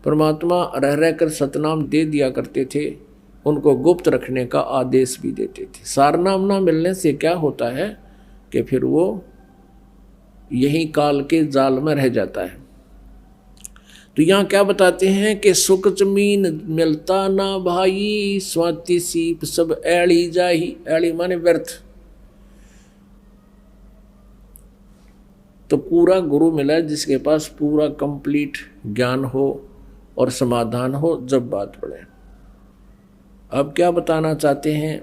Speaker 1: परमात्मा रह रहकर सतनाम दे दिया करते थे, उनको गुप्त रखने का आदेश भी देते थे। सारनाम ना मिलने से क्या होता है कि फिर वो यही काल के जाल में रह जाता है। तो यहाँ क्या बताते हैं कि सुख जमीन मिलता ना भाई, स्वाति सीप सब ऐड़ी जाही। ऐड़ी माने व्यर्थ। तो पूरा गुरु मिला जिसके पास पूरा कंप्लीट ज्ञान हो और समाधान हो जब बात पड़े। अब क्या बताना चाहते हैं?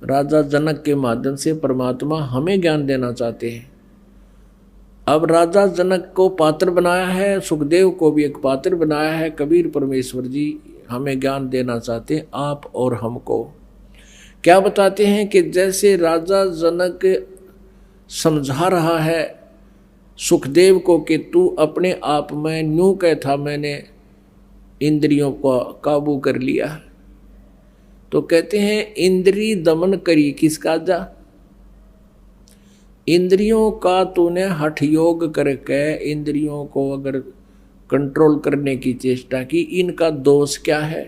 Speaker 1: राजा जनक के माध्यम से परमात्मा हमें ज्ञान देना चाहते हैं। अब राजा जनक को पात्र बनाया है, सुखदेव को भी एक पात्र बनाया है। कबीर परमेश्वर जी हमें ज्ञान देना चाहते हैं, आप और हमको। क्या बताते हैं कि जैसे राजा जनक समझा रहा है सुखदेव को कि तू अपने आप में न्यू कह था, मैंने इंद्रियों को काबू कर लिया, तो कहते हैं इंद्री दमन करी किसका जा? इंद्रियों का तूने हठ योग करके इंद्रियों को अगर कंट्रोल करने की चेष्टा की, इनका दोष क्या है?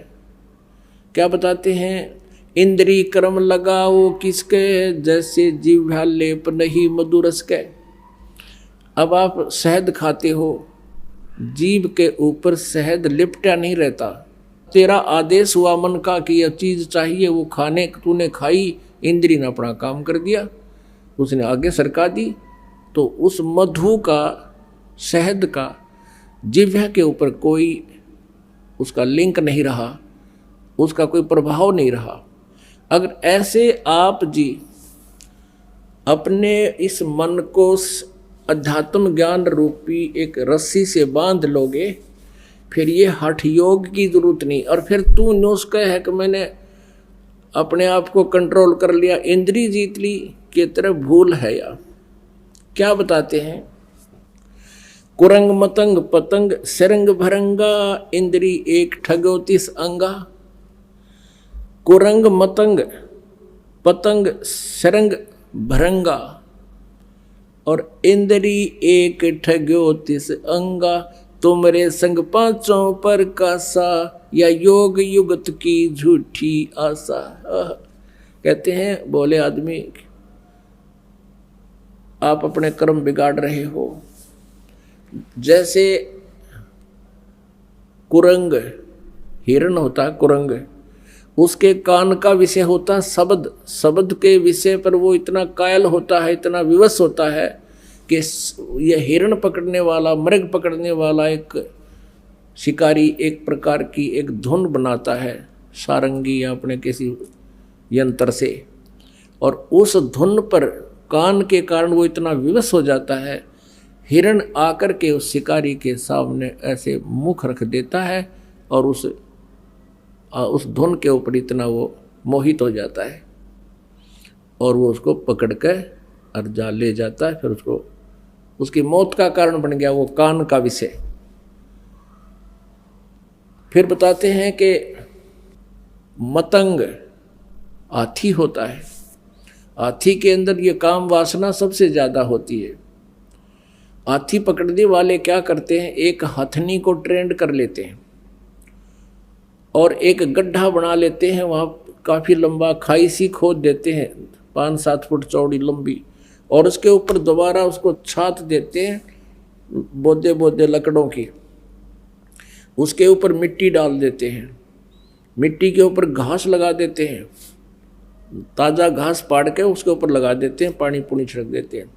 Speaker 1: क्या बताते हैं? इंद्री कर्म लगाओ किसके, जैसे जिह्वा लेप नहीं मधुरस के। अब आप शहद खाते हो, जीभ के ऊपर शहद लिपटा नहीं रहता। तेरा आदेश हुआ मन का कि यह चीज चाहिए, वो खाने तूने खाई, इंद्री ने अपना काम कर दिया, उसने आगे सरका दी, तो उस मधु का, शहद का जिह्वा के ऊपर कोई उसका लिंक नहीं रहा, उसका कोई प्रभाव नहीं रहा। अगर ऐसे आप जी अपने इस मन को अध्यात्म ज्ञान रूपी एक रस्सी से बांध लोगे, फिर ये हठ योग की जरूरत नहीं। और फिर तू नुस्खा है कि मैंने अपने आप को कंट्रोल कर लिया, इंद्री जीत ली, की तरह भूल है या क्या बताते हैं? कुरंग मतंग पतंग सरंग भरंगा, इंद्री एक ठगो तिस अंगा। कुरंग मतंग पतंग सरंग भरंगा और इंद्री एक ठग्यो तिस अंगा। तुमरे संग पांचों पर कासा, या योग युगत की झूठी आशा। कहते हैं बोले आदमी आप अपने कर्म बिगाड़ रहे हो। जैसे कुरंग, हिरण होता है कुरंग, उसके कान का विषय होता है शब्द, शब्द के विषय पर वो इतना कायल होता है, इतना विवश होता है कि यह हिरण पकड़ने वाला, मृग पकड़ने वाला एक शिकारी एक प्रकार की एक धुन बनाता है सारंगी या अपने किसी यंत्र से, और उस धुन पर कान के कारण वो इतना विवश हो जाता है, हिरण आकर के उस शिकारी के सामने ऐसे मुख रख देता है और उस धुन के ऊपर इतना वो मोहित हो जाता है और वो उसको पकड़ कर अर्जा ले जाता है। फिर उसको उसकी मौत का कारण बन गया वो कान का विषय। फिर बताते हैं कि मतंग हाथी होता है, हाथी के अंदर ये काम वासना सबसे ज़्यादा होती है। हाथी पकड़ने वाले क्या करते हैं, एक हथनी को ट्रेंड कर लेते हैं और एक गड्ढा बना लेते हैं, वहाँ काफ़ी लंबा खाई सी खोद देते हैं 5-7 फुट चौड़ी लंबी, और उसके ऊपर दोबारा उसको छात देते हैं बोदे बोदे लकड़ों की, उसके ऊपर मिट्टी डाल देते हैं, मिट्टी के ऊपर घास लगा देते हैं, ताज़ा घास पाड़ के उसके ऊपर लगा देते हैं, पानी पुनी छिड़क देते हैं,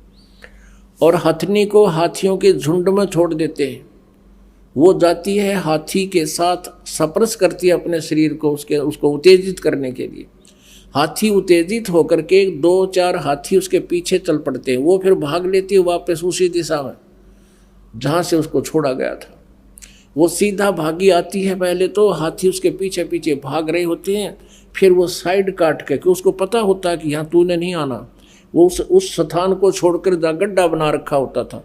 Speaker 1: और हथनी को हाथियों के झुंड में छोड़ देते हैं। वो जाती है हाथी के साथ स्पर्श करती है अपने शरीर को, उसको उत्तेजित करने के लिए। हाथी उत्तेजित होकर के 2-4 हाथी उसके पीछे चल पड़ते हैं, वो फिर भाग लेती है वापस उसी दिशा में जहाँ से उसको छोड़ा गया था। वो सीधा भागी आती है, पहले तो हाथी उसके पीछे पीछे भाग रहे होते हैं, फिर वो साइड काट के, कि उसको पता होता है कि यहाँ तूने नहीं आना, वो उस स्थान को छोड़कर जहाँ गड्ढा बना रखा होता था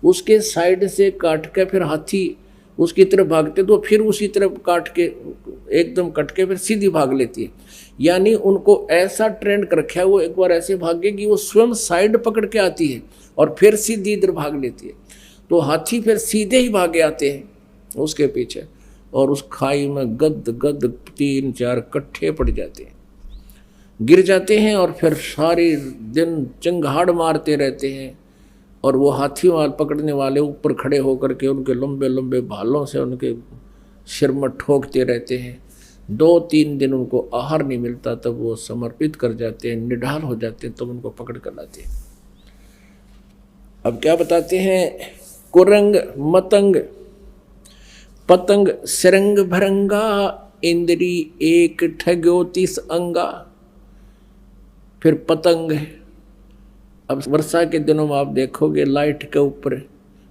Speaker 1: उसके साइड से काट के फिर हाथी उसकी तरफ भागते, तो फिर उसी तरफ काट के एकदम कट के फिर सीधी भाग लेती है। यानी उनको ऐसा ट्रेंड कर रखा है, वो एक बार ऐसे भागेगी वो स्वयं साइड पकड़ के आती है और फिर सीधी इधर भाग लेती है, तो हाथी फिर सीधे ही भागे आते हैं उसके पीछे और उस खाई में गद गद 3-4 कट्ठे पड़ जाते हैं, गिर जाते हैं और फिर सारे दिन चंगाड़ मारते रहते हैं। और वो हाथी पकड़ने वाले ऊपर खड़े होकर के उनके लंबे लंबे भालों से उनके सिर में ठोकते रहते हैं। 2-3 दिन उनको आहार नहीं मिलता, तब वो समर्पित कर जाते हैं, निढाल हो जाते हैं, तब उनको पकड़ कर लाते हैं। अब क्या बताते हैं, कुरंग मतंग पतंग सिरंग भरंगा, इंद्री एक ठग्यो 30 अंगा। फिर पतंग। अब वर्षा के दिनों में आप देखोगे लाइट के ऊपर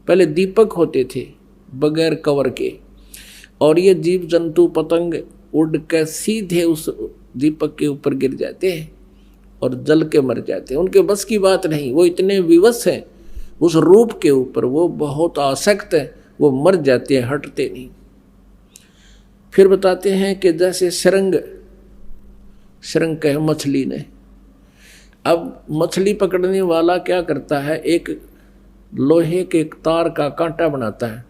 Speaker 1: पहले दीपक होते थे बगैर कवर के, और ये जीव जंतु पतंग उड़ के सीधे उस दीपक के ऊपर गिर जाते हैं और जल के मर जाते हैं। उनके बस की बात नहीं, वो इतने विवश हैं उस रूप के ऊपर, वो बहुत आसक्त है, वो मर जाते हैं, हटते नहीं। फिर बताते हैं कि जैसे सरंग कहे मछली ने। अब मछली पकड़ने वाला क्या करता है, एक लोहे के एक तार का कांटा बनाता है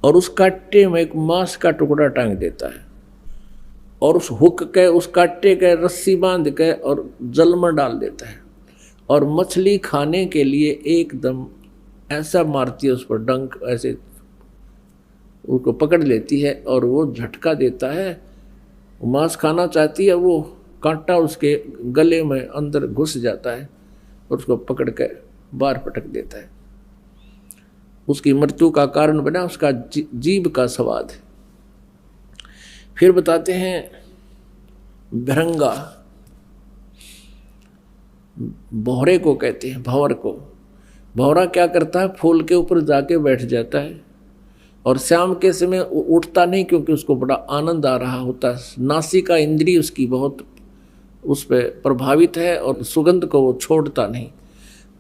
Speaker 1: और उस कांटे में एक मांस का टुकड़ा टांग देता है और उस हुक के उस कांटे के रस्सी बांध के और जल में डाल देता है, और मछली खाने के लिए एकदम ऐसा मारती है उस पर डंक, ऐसे उसको पकड़ लेती है और वो झटका देता है, मांस खाना चाहती है, वो कांटा उसके गले में अंदर घुस जाता है और उसको पकड़ के बाहर पटक देता है। उसकी मृत्यु का कारण बना उसका जीभ का स्वाद। फिर बताते हैं भरंगा, भौरे को कहते हैं, भंवर को। भौरा क्या करता है, फूल के ऊपर जाके बैठ जाता है और शाम के समय उठता नहीं, क्योंकि उसको बड़ा आनंद आ रहा होता है, नासिका इंद्री उसकी बहुत उस पर प्रभावित है और सुगंध को वो छोड़ता नहीं,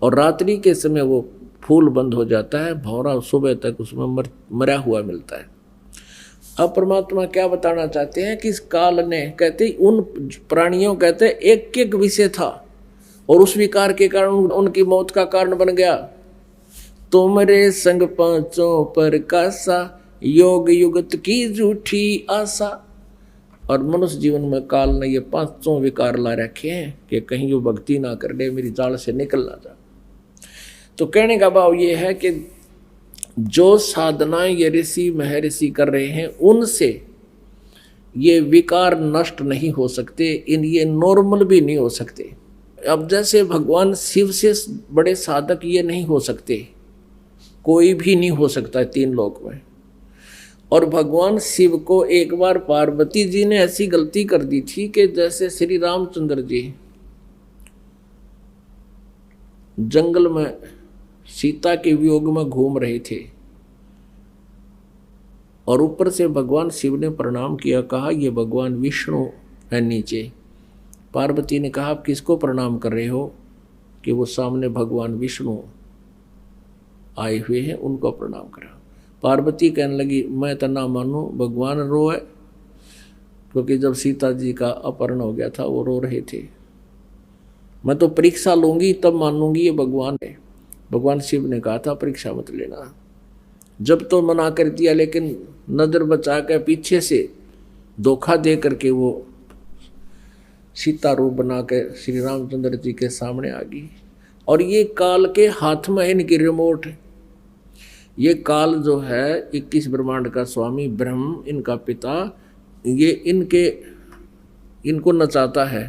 Speaker 1: और रात्रि के समय वो फूल बंद हो जाता है, भौरा सुबह तक उसमें मरा हुआ मिलता है। अब परमात्मा क्या बताना चाहते हैं कि इस काल ने, कहते उन प्राणियों कहते एक एक विषय था और उस विकार के कारण उनकी मौत का कारण बन गया। तुमरे संग पांचों पर कासा, योग युगत की झूठी आशा। और मनुष्य जीवन में काल ने ये 5 विकार ला रखे हैं कि कहीं वो भक्ति ना कर ले, मेरी जाल से निकल ना जा। तो कहने का भाव ये है कि जो साधनाएं ये ऋषि महर्षि कर रहे हैं उनसे ये विकार नष्ट नहीं हो सकते, ये नॉर्मल भी नहीं हो सकते। अब जैसे भगवान शिव से बड़े साधक ये नहीं हो सकते, कोई भी नहीं हो सकता 3 लोक में। और भगवान शिव को एक बार पार्वती जी ने ऐसी गलती कर दी थी कि जैसे श्री रामचंद्र जी जंगल में सीता के वियोग में घूम रहे थे और ऊपर से भगवान शिव ने प्रणाम किया, कहा ये भगवान विष्णु है नीचे। पार्वती ने कहा आप किसको प्रणाम कर रहे हो, कि वो सामने भगवान विष्णु आए हुए हैं उनको प्रणाम करा। पार्वती कहने लगी मैं तो ना मानूं, भगवान रोए, क्योंकि जब सीता जी का अपहरण हो गया था वो रो रहे थे। मैं तो परीक्षा लूंगी तब मानूंगी ये भगवान है। भगवान शिव ने कहा था परीक्षा मत लेना। जब तो मना कर दिया, लेकिन नजर बचा कर पीछे से धोखा दे करके वो सीता रूप बना के श्री रामचंद्र जी के सामने आ गई। और ये काल के हाथ में है इनकी रिमोट। ये काल जो है 21 ब्रह्मांड का स्वामी ब्रह्म, इनका पिता, ये इनको नचाता है।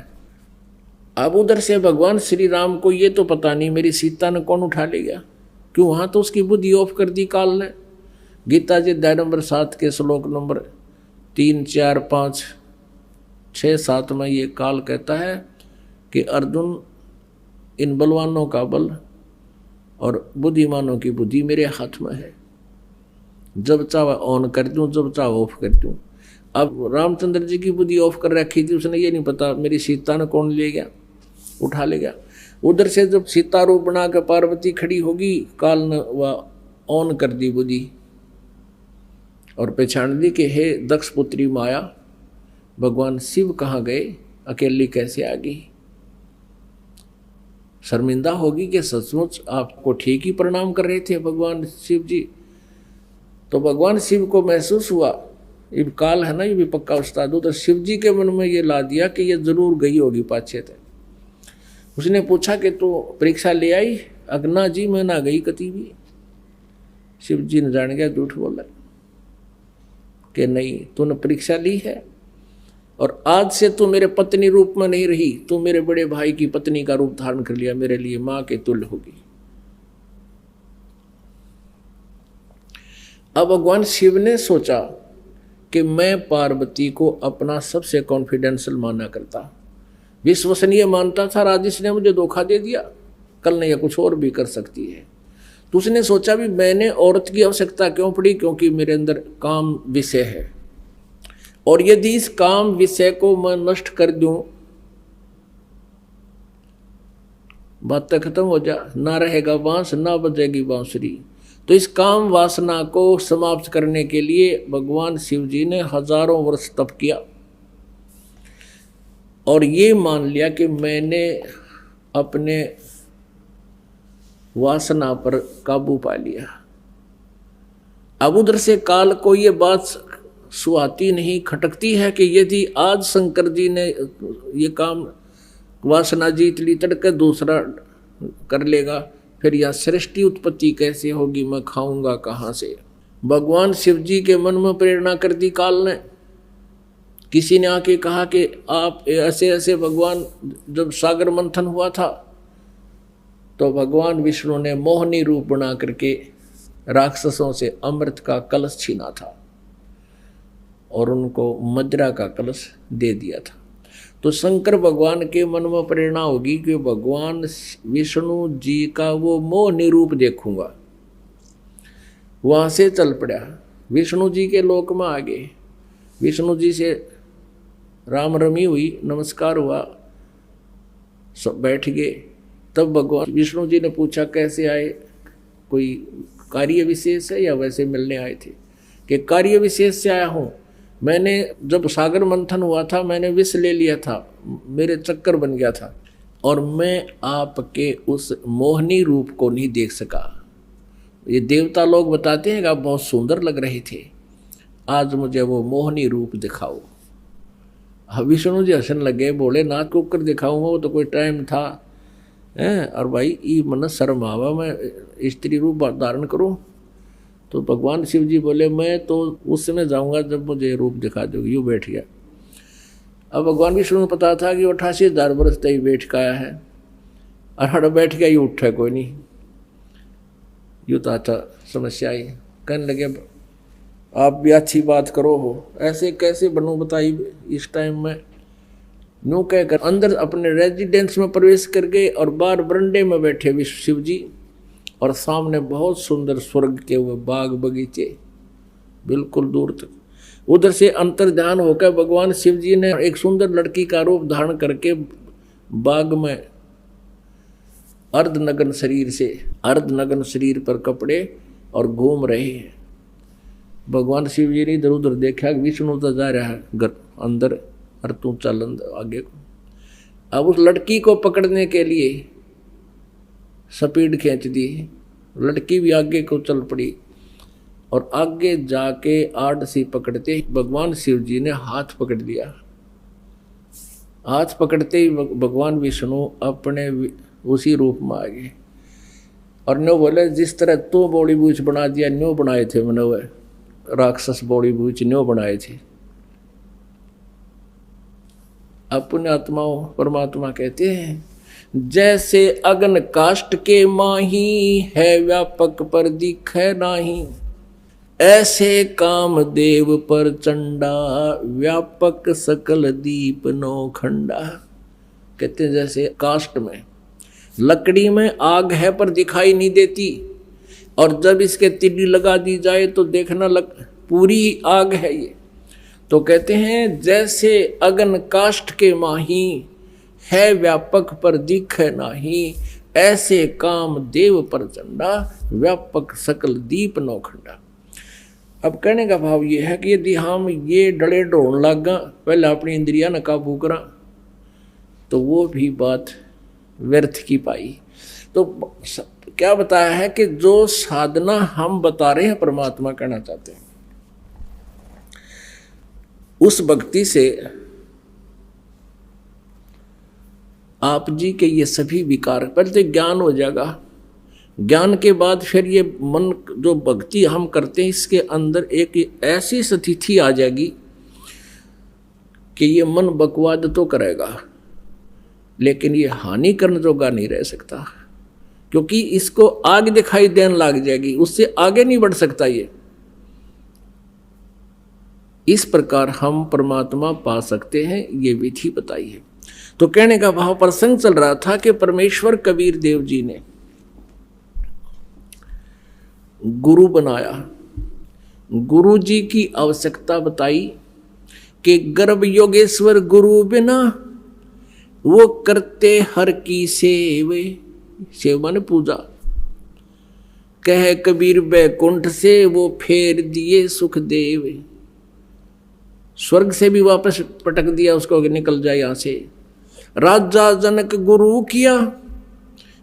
Speaker 1: अब उधर से भगवान श्री राम को ये तो पता नहीं मेरी सीता ने कौन उठा ले गया, क्यों वहाँ तो उसकी बुद्धि ऑफ कर दी काल ने। गीता जी अध्याय नंबर 7 के श्लोक नंबर 3, 4, 5, 6, 7 में ये काल कहता है कि अर्जुन इन बलवानों का बल और बुद्धिमानों की बुद्धि मेरे हाथ में है, जब चाहे ऑन कर दूं, जब चाहे ऑफ कर दूं। अब रामचंद्र जी की बुद्धि ऑफ कर रखी थी, उसने ये नहीं पता मेरी सीता ने कौन ले गया, उठा ले गया। उधर से जब सीता रूप बना कर पार्वती खड़ी होगी, काल ने वह ऑन कर दी बुद्धि और पहचान दी कि हे दक्ष पुत्री माया, भगवान शिव कहाँ गए, अकेली कैसे आ गई। शर्मिंदा होगी कि सचमुच आपको ठीक ही प्रणाम कर रहे थे भगवान शिव जी। तो भगवान शिव को महसूस हुआ, ये काल है ना, ये भी पक्का उस्ताद हो, तो शिव जी के मन में ये ला दिया कि ये जरूर गई होगी पाछे थे। उसने पूछा कि तू परीक्षा ले आई, अगना जी मैं ना गई कति भी। शिव जी ने जान गया झूठ बोला कि नहीं, तूने परीक्षा ली है और आज से तू मेरे पत्नी रूप में नहीं रही, तू मेरे बड़े भाई की पत्नी का रूप धारण कर लिया, मेरे लिए माँ के तुल्य होगी। अब भगवान शिव ने सोचा कि मैं पार्वती को अपना सबसे कॉन्फिडेंशियल माना करता, विश्वसनीय मानता था। राजेश ने मुझे धोखा दे दिया, कल नहीं या कुछ और भी कर सकती है। तो उसने सोचा भी मैंने औरत की आवश्यकता क्यों पड़ी, क्योंकि मेरे अंदर काम विषय है, और यदि इस काम विषय को मैं नष्ट कर दूं, बातें खत्म हो जा, ना रहेगा बांस ना बजेगी बांसुरी। तो इस काम वासना को समाप्त करने के लिए भगवान शिव जी ने हजारों वर्ष तप किया और ये मान लिया कि मैंने अपने वासना पर काबू पा लिया। अब उधर से काल को ये बात सुहाती नहीं, खटकती है कि यदि आज शंकर जी ने ये काम वासना जीत ली, तड़के दूसरा कर लेगा, फिर यह सृष्टि उत्पत्ति कैसे होगी, मैं खाऊंगा कहाँ से। भगवान शिव जी के मन में प्रेरणा कर दी काल ने। किसी ने आके कहा कि आप ऐसे ऐसे, भगवान जब सागर मंथन हुआ था तो भगवान विष्णु ने मोहनी रूप बना करके राक्षसों से अमृत का कलश छीना था और उनको मदिरा का कलश दे दिया था। तो शंकर भगवान के मन में प्रेरणा होगी कि भगवान विष्णु जी का वो मोहनी रूप देखूंगा। वहां से चल पड़ा, विष्णु जी के लोक में आ गए। विष्णु जी से राम रमी हुई, नमस्कार हुआ, सब बैठ गए। तब भगवान विष्णु जी ने पूछा कैसे आए, कोई कार्य विशेष है या वैसे मिलने आए थे? कि कार्य विशेष से आया हूँ, मैंने जब सागर मंथन हुआ था मैंने विष ले लिया था, मेरे चक्कर बन गया था और मैं आपके उस मोहनी रूप को नहीं देख सका। ये देवता लोग बताते हैं कि आप बहुत सुंदर लग रहे थे, आज मुझे वो मोहनी रूप दिखाओ। विष्णु जी हंसने लगे, बोले नाथ को कर दिखाऊंगा, वो तो कोई टाइम था हैं, और भाई ये मन शर्म आवा मैं स्त्री रूप धारण करूं। तो भगवान शिव जी बोले मैं तो उस समय जाऊंगा जब मुझे रूप दिखा दोगे। यूँ बैठ गया। अब भगवान विष्णु को पता था कि 88,000 वर्ष तक बैठ का आया है, और हड़ बैठ गया, ये उठा कोई नहीं। यूँ तो आता समस्या आई। कहने लगे आप भी अच्छी बात करो हो, ऐसे कैसे बनूं बताइए इस टाइम में। यूँ कहकर अंदर अपने रेजिडेंस में प्रवेश कर गए और बाहर बरंडे में बैठे विश्व शिव जी, और सामने बहुत सुंदर स्वर्ग के वो बाग बगीचे बिल्कुल दूर तक। उधर से अंतर ध्यान होकर भगवान शिव जी ने एक सुंदर लड़की का रूप धारण करके बाग में अर्धनग्न शरीर पर कपड़े और घूम रहे हैं। भगवान शिव जी ने इधर उधर देखा, विष्णु तो जा रहा है घर अंदर, और तू चल आगे को। अब उस लड़की को पकड़ने के लिए स्पीड खींच दी, लड़की भी आगे को चल पड़ी, और आगे जाके आड़ सी पकड़ते भगवान शिव जी ने हाथ पकड़ लिया। हाथ पकड़ते ही भगवान विष्णु अपने उसी रूप में आ गए, और न्यो बोले जिस तरह तू बॉडी बूझ बना दिया, न्यो बनाए थे मैंने, वह राक्षस बॉडी बूझ न्यो बनाए थे। अपने आत्माओं परमात्मा कहते हैं जैसे अगन काष्ट के माही, है व्यापक पर दिखे नाही, ऐसे काम देव पर चंडा, व्यापक सकल दीप नो खंडा। कहते हैं जैसे काष्ट में, लकड़ी में आग है पर दिखाई नहीं देती, और जब इसके तिल्ली लगा दी जाए तो देखना पूरी आग है ये। तो कहते हैं जैसे अगन काष्ट के माही, है व्यापक पर दिखे नाही, ऐसे काम देव पर चंडा, व्यापक सकल दीप नौखंडा। अब कहने का भाव ये है कि यदि हम ये डले ढोण लगा, पहले अपनी इंद्रिया न काबू करा, तो वो भी बात व्यर्थ की पाई। तो क्या बताया है कि जो साधना हम बता रहे हैं परमात्मा कहना चाहते हैं, उस भक्ति से आप जी के ये सभी विकार, पहले तो ज्ञान हो जाएगा, ज्ञान के बाद फिर ये मन जो भक्ति हम करते हैं इसके अंदर एक ऐसी स्थिति आ जाएगी कि ये मन बकवाद तो करेगा लेकिन ये हानि करने जोगा नहीं रह सकता, क्योंकि इसको आग दिखाई देने लग जाएगी, उससे आगे नहीं बढ़ सकता ये। इस प्रकार हम परमात्मा पा सकते हैं, ये विधि बताई है। तो कहने का भाव, प्रसंग चल रहा था कि परमेश्वर कबीर देव जी ने गुरु बनाया, गुरु जी की आवश्यकता बताई कि गर्भ योगेश्वर गुरु बिना वो करते हर की सेवे, सेव माने पूजा। कह कबीर बैकुंठ से वो फेर दिए सुख देव, स्वर्ग से भी वापस पटक दिया उसको, निकल जाए यहां से। राजा जनक गुरु किया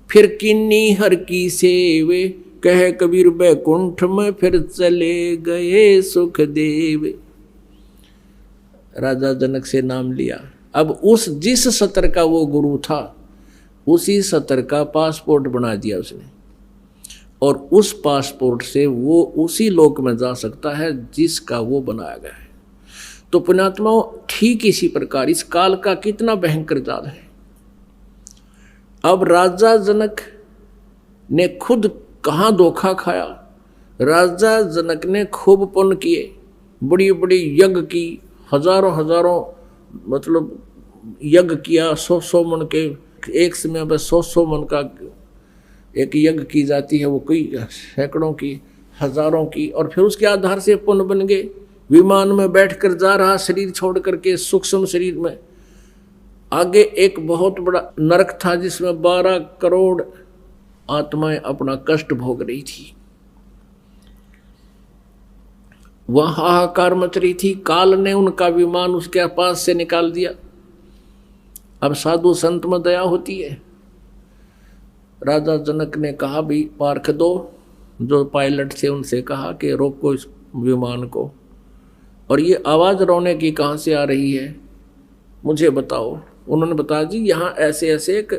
Speaker 1: फिर किन्नी हर की सेवे, कह कबीर बैकुंठ में फिर चले गए सुख देव। राजा जनक से नाम लिया। अब उस जिस सतर का वो गुरु था उसी सतर का पासपोर्ट बना दिया उसने, और उस पासपोर्ट से वो उसी लोक में जा सकता है जिसका वो बनाया गया है। तो पुण्यात्माओं, ठीक इसी प्रकार इस काल का कितना भयंकर जाल है। अब राजा जनक ने खुद कहाँ धोखा खाया। राजा जनक ने खूब पुण्य किए, बड़ी बड़ी यज्ञ की, हजारों हजारों मतलब यज्ञ किया, 100 मन के एक समय में 100 मन का एक यज्ञ की जाती है, वो कई सैकड़ों की, हजारों की, और फिर उसके आधार से पुण्य बन गए। विमान में बैठकर जा रहा शरीर छोड़ करके सूक्ष्म शरीर में, आगे एक बहुत बड़ा नरक था जिसमें 12 करोड़ आत्माएं अपना कष्ट भोग रही थी। वह हाहाकार मच रही थी। काल ने उनका विमान उसके पास से निकाल दिया। अब साधु संत में दया होती है। राजा जनक ने कहा भी पार्क दो, जो पायलट थे उनसे कहा कि रोको इस विमान को, और ये आवाज़ रोने की कहाँ से आ रही है मुझे बताओ। उन्होंने बताया जी यहाँ ऐसे ऐसे एक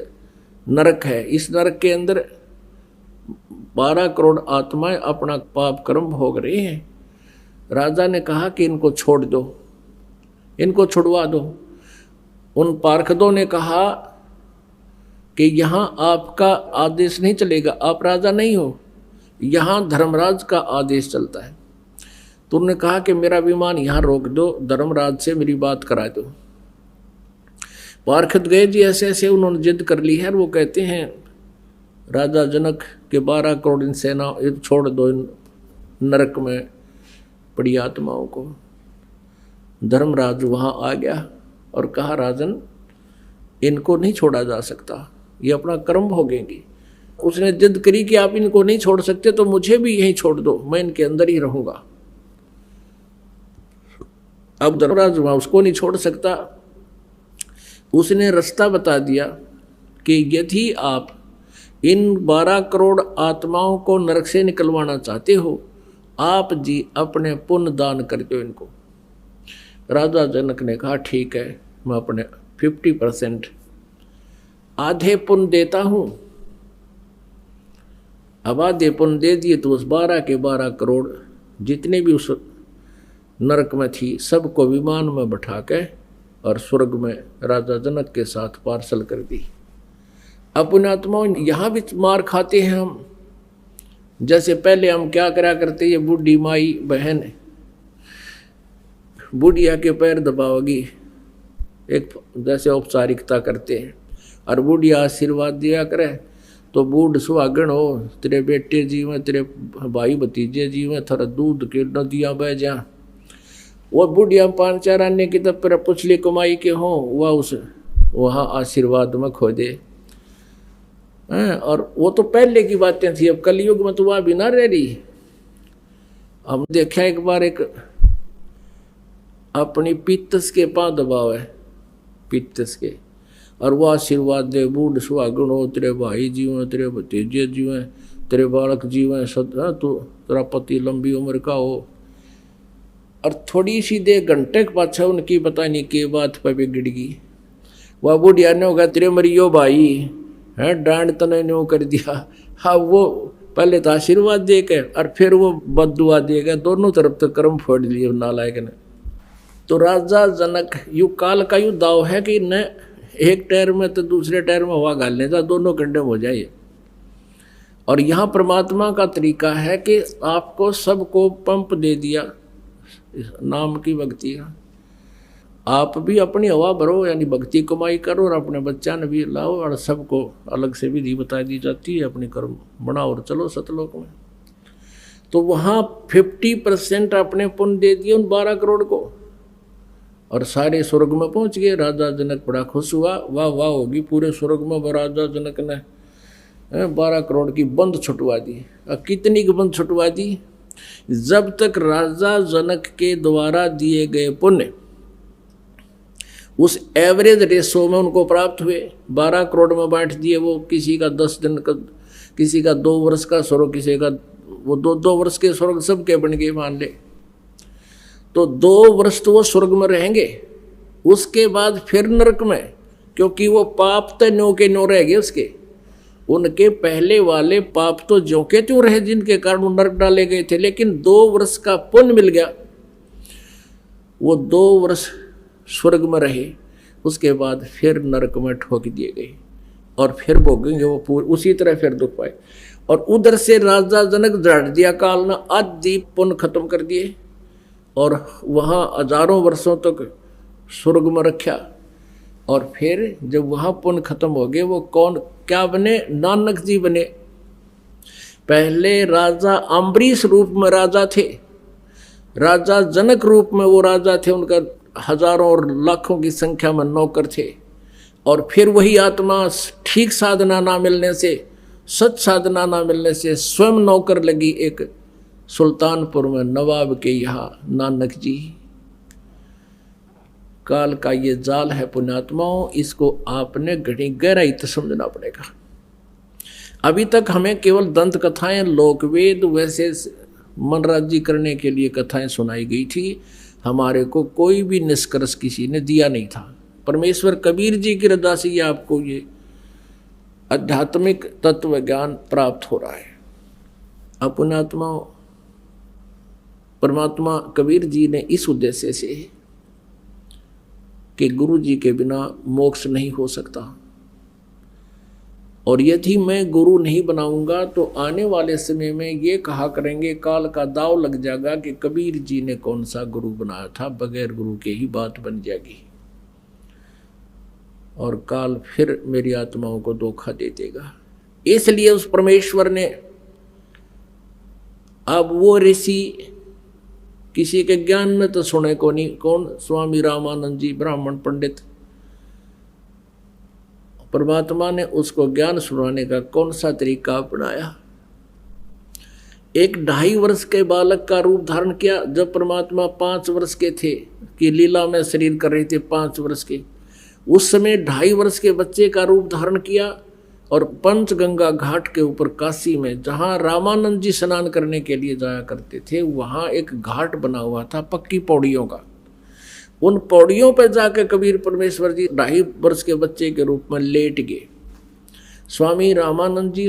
Speaker 1: नरक है, इस नरक के अंदर 12 करोड़ आत्माएं अपना पाप कर्म भोग रहे हैं। राजा ने कहा कि इनको छोड़ दो, इनको छुड़वा दो। उन पार्षदों ने कहा कि यहाँ आपका आदेश नहीं चलेगा, आप राजा नहीं हो, यहाँ धर्मराज का आदेश चलता है। तो उन्होंने कहा कि मेरा विमान यहाँ रोक दो, धर्मराज से मेरी बात करा दो। पार्षद गए जी, ऐसे ऐसे उन्होंने जिद कर ली है। वो कहते हैं राजा जनक के 12 करोड़ सेना छोड़ दो इन नरक में पड़ी आत्माओं को। धर्मराज वहाँ आ गया और कहा राजन इनको नहीं छोड़ा जा सकता, ये अपना कर्म भोगेंगी। उसने जिद करी कि आप इनको नहीं छोड़ सकते तो मुझे भी यहीं छोड़ दो, मैं इनके अंदर ही रहूंगा। अब धर्मराज वहाँ उसको नहीं छोड़ सकता। उसने रास्ता बता दिया कि यदि आप इन 12 करोड़ आत्माओं को नरक से निकलवाना चाहते हो, आप जी अपने पुण्य दान कर दो इनको। राजा जनक ने कहा ठीक है, मैं अपने 50% आधे पुण्य देता हूं। अब आधे पुण्य दे दिए तो उस 12 के 12 करोड़ जितने भी उस नरक में थी सबको विमान में बैठा के और स्वर्ग में राजा जनक के साथ पार्सल कर दी। अपने आत्माओं यहाँ भी मार खाते हैं हम। जैसे पहले हम क्या करा करते, ये बूढ़ी माई बहन बुढ़िया के पैर दबाओगी, एक जैसे औपचारिकता करते हैं, और बुढ़िया आशीर्वाद दिया करे तो बूढ़ सुहागण हो, तेरे बेटे जीवे, तेरे भाई भतीजे जीवे, थोड़ा दूध के नदियाँ बह जा। वो बुढ़िया 5-4 आने की तब पर पुछली कमाई के हों, वह उस वहाँ आशीर्वाद में खो दे। और वो तो पहले की बातें थी, अब कलयुग में तो वह भी ना रह रही। हम देखा एक बार एक अपनी पित्तस के पांव दबाव है, पित्तस के, और वो आशीर्वाद दे, बूढ़ सुहागण हो, तेरे भाई जीवे, तेरे भतीजे जीवे, तेरे बालक जीवे, सदा तो तेरा पति लंबी उम्र का हो। और थोड़ी सी देर घंटे के पाछा उनकी पता नहीं के बात पर बिगड़ गई। वह बुढ़िया ने होगा तेरे मरियो भाई है, डांड तने न्यों कर दिया। हाँ, वो पहले तो आशीर्वाद दे के और फिर वो बददुआ देगा, दोनों तरफ तो कर्म फोड़ लिए नालायक ने। तो राजा जनक यु काल का यु दाव है कि न एक टायर में तो दूसरे टायर में हवा गालने जा, दोनों कंडम हो जाए। और यहाँ परमात्मा का तरीका है कि आपको सबको पंप दे दिया, इस नाम की भक्ति का। आप भी अपनी हवा भरो, यानी भक्ति कमाई करो, और अपने बच्चा ने भी लाओ, और सबको अलग से विधि बता दी जाती है, अपने कर्म बनाओ और चलो सतलोक में। तो वहाँ 50% अपने पुण्य दे दिए उन 12 करोड़ को, और सारे स्वर्ग में पहुंच गए। राजा जनक बड़ा खुश हुआ, वाह वाह होगी पूरे स्वर्ग में। वो राजा जनक ने 12 करोड़ की बंद छुटवा दी। अब कितनी की बंद छुटवा दी? जब तक राजा जनक के द्वारा दिए गए पुण्य उस एवरेज रेशो में उनको प्राप्त हुए, 12 करोड़ में बांट दिए। वो किसी का 10 दिन का, किसी का 2 वर्ष का स्वर्ग, किसी का वो 2 वर्ष के स्वर्ग सबके बन गए मान ले। तो 2 वर्ष तो वो स्वर्ग में रहेंगे, उसके बाद फिर नरक में, क्योंकि वो पाप तो न्यो के न्यो रह गए उसके। उनके पहले वाले पाप तो ज्यों के त्यों रहे, जिनके कारण वो नरक डाले गए थे, लेकिन 2 वर्ष का पुण्य मिल गया। वो 2 वर्ष स्वर्ग में रहे, उसके बाद फिर नरक में ठोक दिए गए, और फिर भोगेंगे वो पूरे उसी तरह फिर दुख पाए। और उधर से राजा जनक झाड़ दिया काल ने, आदि पुण्य खत्म कर दिए, और वहाँ हजारों वर्षों तक स्वर्ग में रखा। और फिर जब वहाँ पुण्य खत्म हो गए, वो कौन क्या बने? नानक जी बने। पहले राजा अम्बरीश रूप में राजा थे, राजा जनक रूप में वो राजा थे, उनका हजारों और लाखों की संख्या में नौकर थे। और फिर वही आत्मा ठीक साधना ना मिलने से, सच साधना ना मिलने से स्वयं नौकर लगी एक सुल्तानपुर में नवाब के यहाँ नानक जी। काल का ये जाल है पुण्यात्माओं, इसको आपने घड़ी गहराई से समझना पड़ेगा। अभी तक हमें केवल दंत कथाएं, लोकवेद वैसे मनराजी करने के लिए कथाएं सुनाई गई थी। हमारे को कोई भी निष्कर्ष किसी ने दिया नहीं था। परमेश्वर कबीर जी की रजा से ये आपको ये आध्यात्मिक तत्व ज्ञान प्राप्त हो रहा है। अपनात्मा परमात्मा कबीर जी ने इस उद्देश्य से कि गुरु जी के बिना मोक्ष नहीं हो सकता, और यदि मैं गुरु नहीं बनाऊंगा तो आने वाले समय में ये कहा करेंगे, काल का दाव लग जाएगा कि कबीर जी ने कौन सा गुरु बनाया था, बगैर गुरु के ही बात बन जाएगी, और काल फिर मेरी आत्माओं को धोखा दे देगा। इसलिए उस परमेश्वर ने, अब वो ऋषि किसी के ज्ञान में तो सुने को नहीं, कौन? स्वामी रामानंद जी ब्राह्मण पंडित। परमात्मा ने उसको ज्ञान सुनाने का कौन सा तरीका अपनाया? एक 2.5 वर्ष के बालक का रूप धारण किया। जब परमात्मा 5 वर्ष के थे कि लीला में शरीर कर रहे थे 5 वर्ष के, उस समय 2.5 वर्ष के बच्चे का रूप धारण किया, और पंचगंगा घाट के ऊपर काशी में, जहाँ रामानंद जी स्नान करने के लिए जाया करते थे, वहाँ एक घाट बना हुआ था पक्की पौड़ियों का। उन पौड़ियों पर जाकर कबीर परमेश्वर जी 2.5 वर्ष के बच्चे के रूप में लेट गए। स्वामी रामानंद जी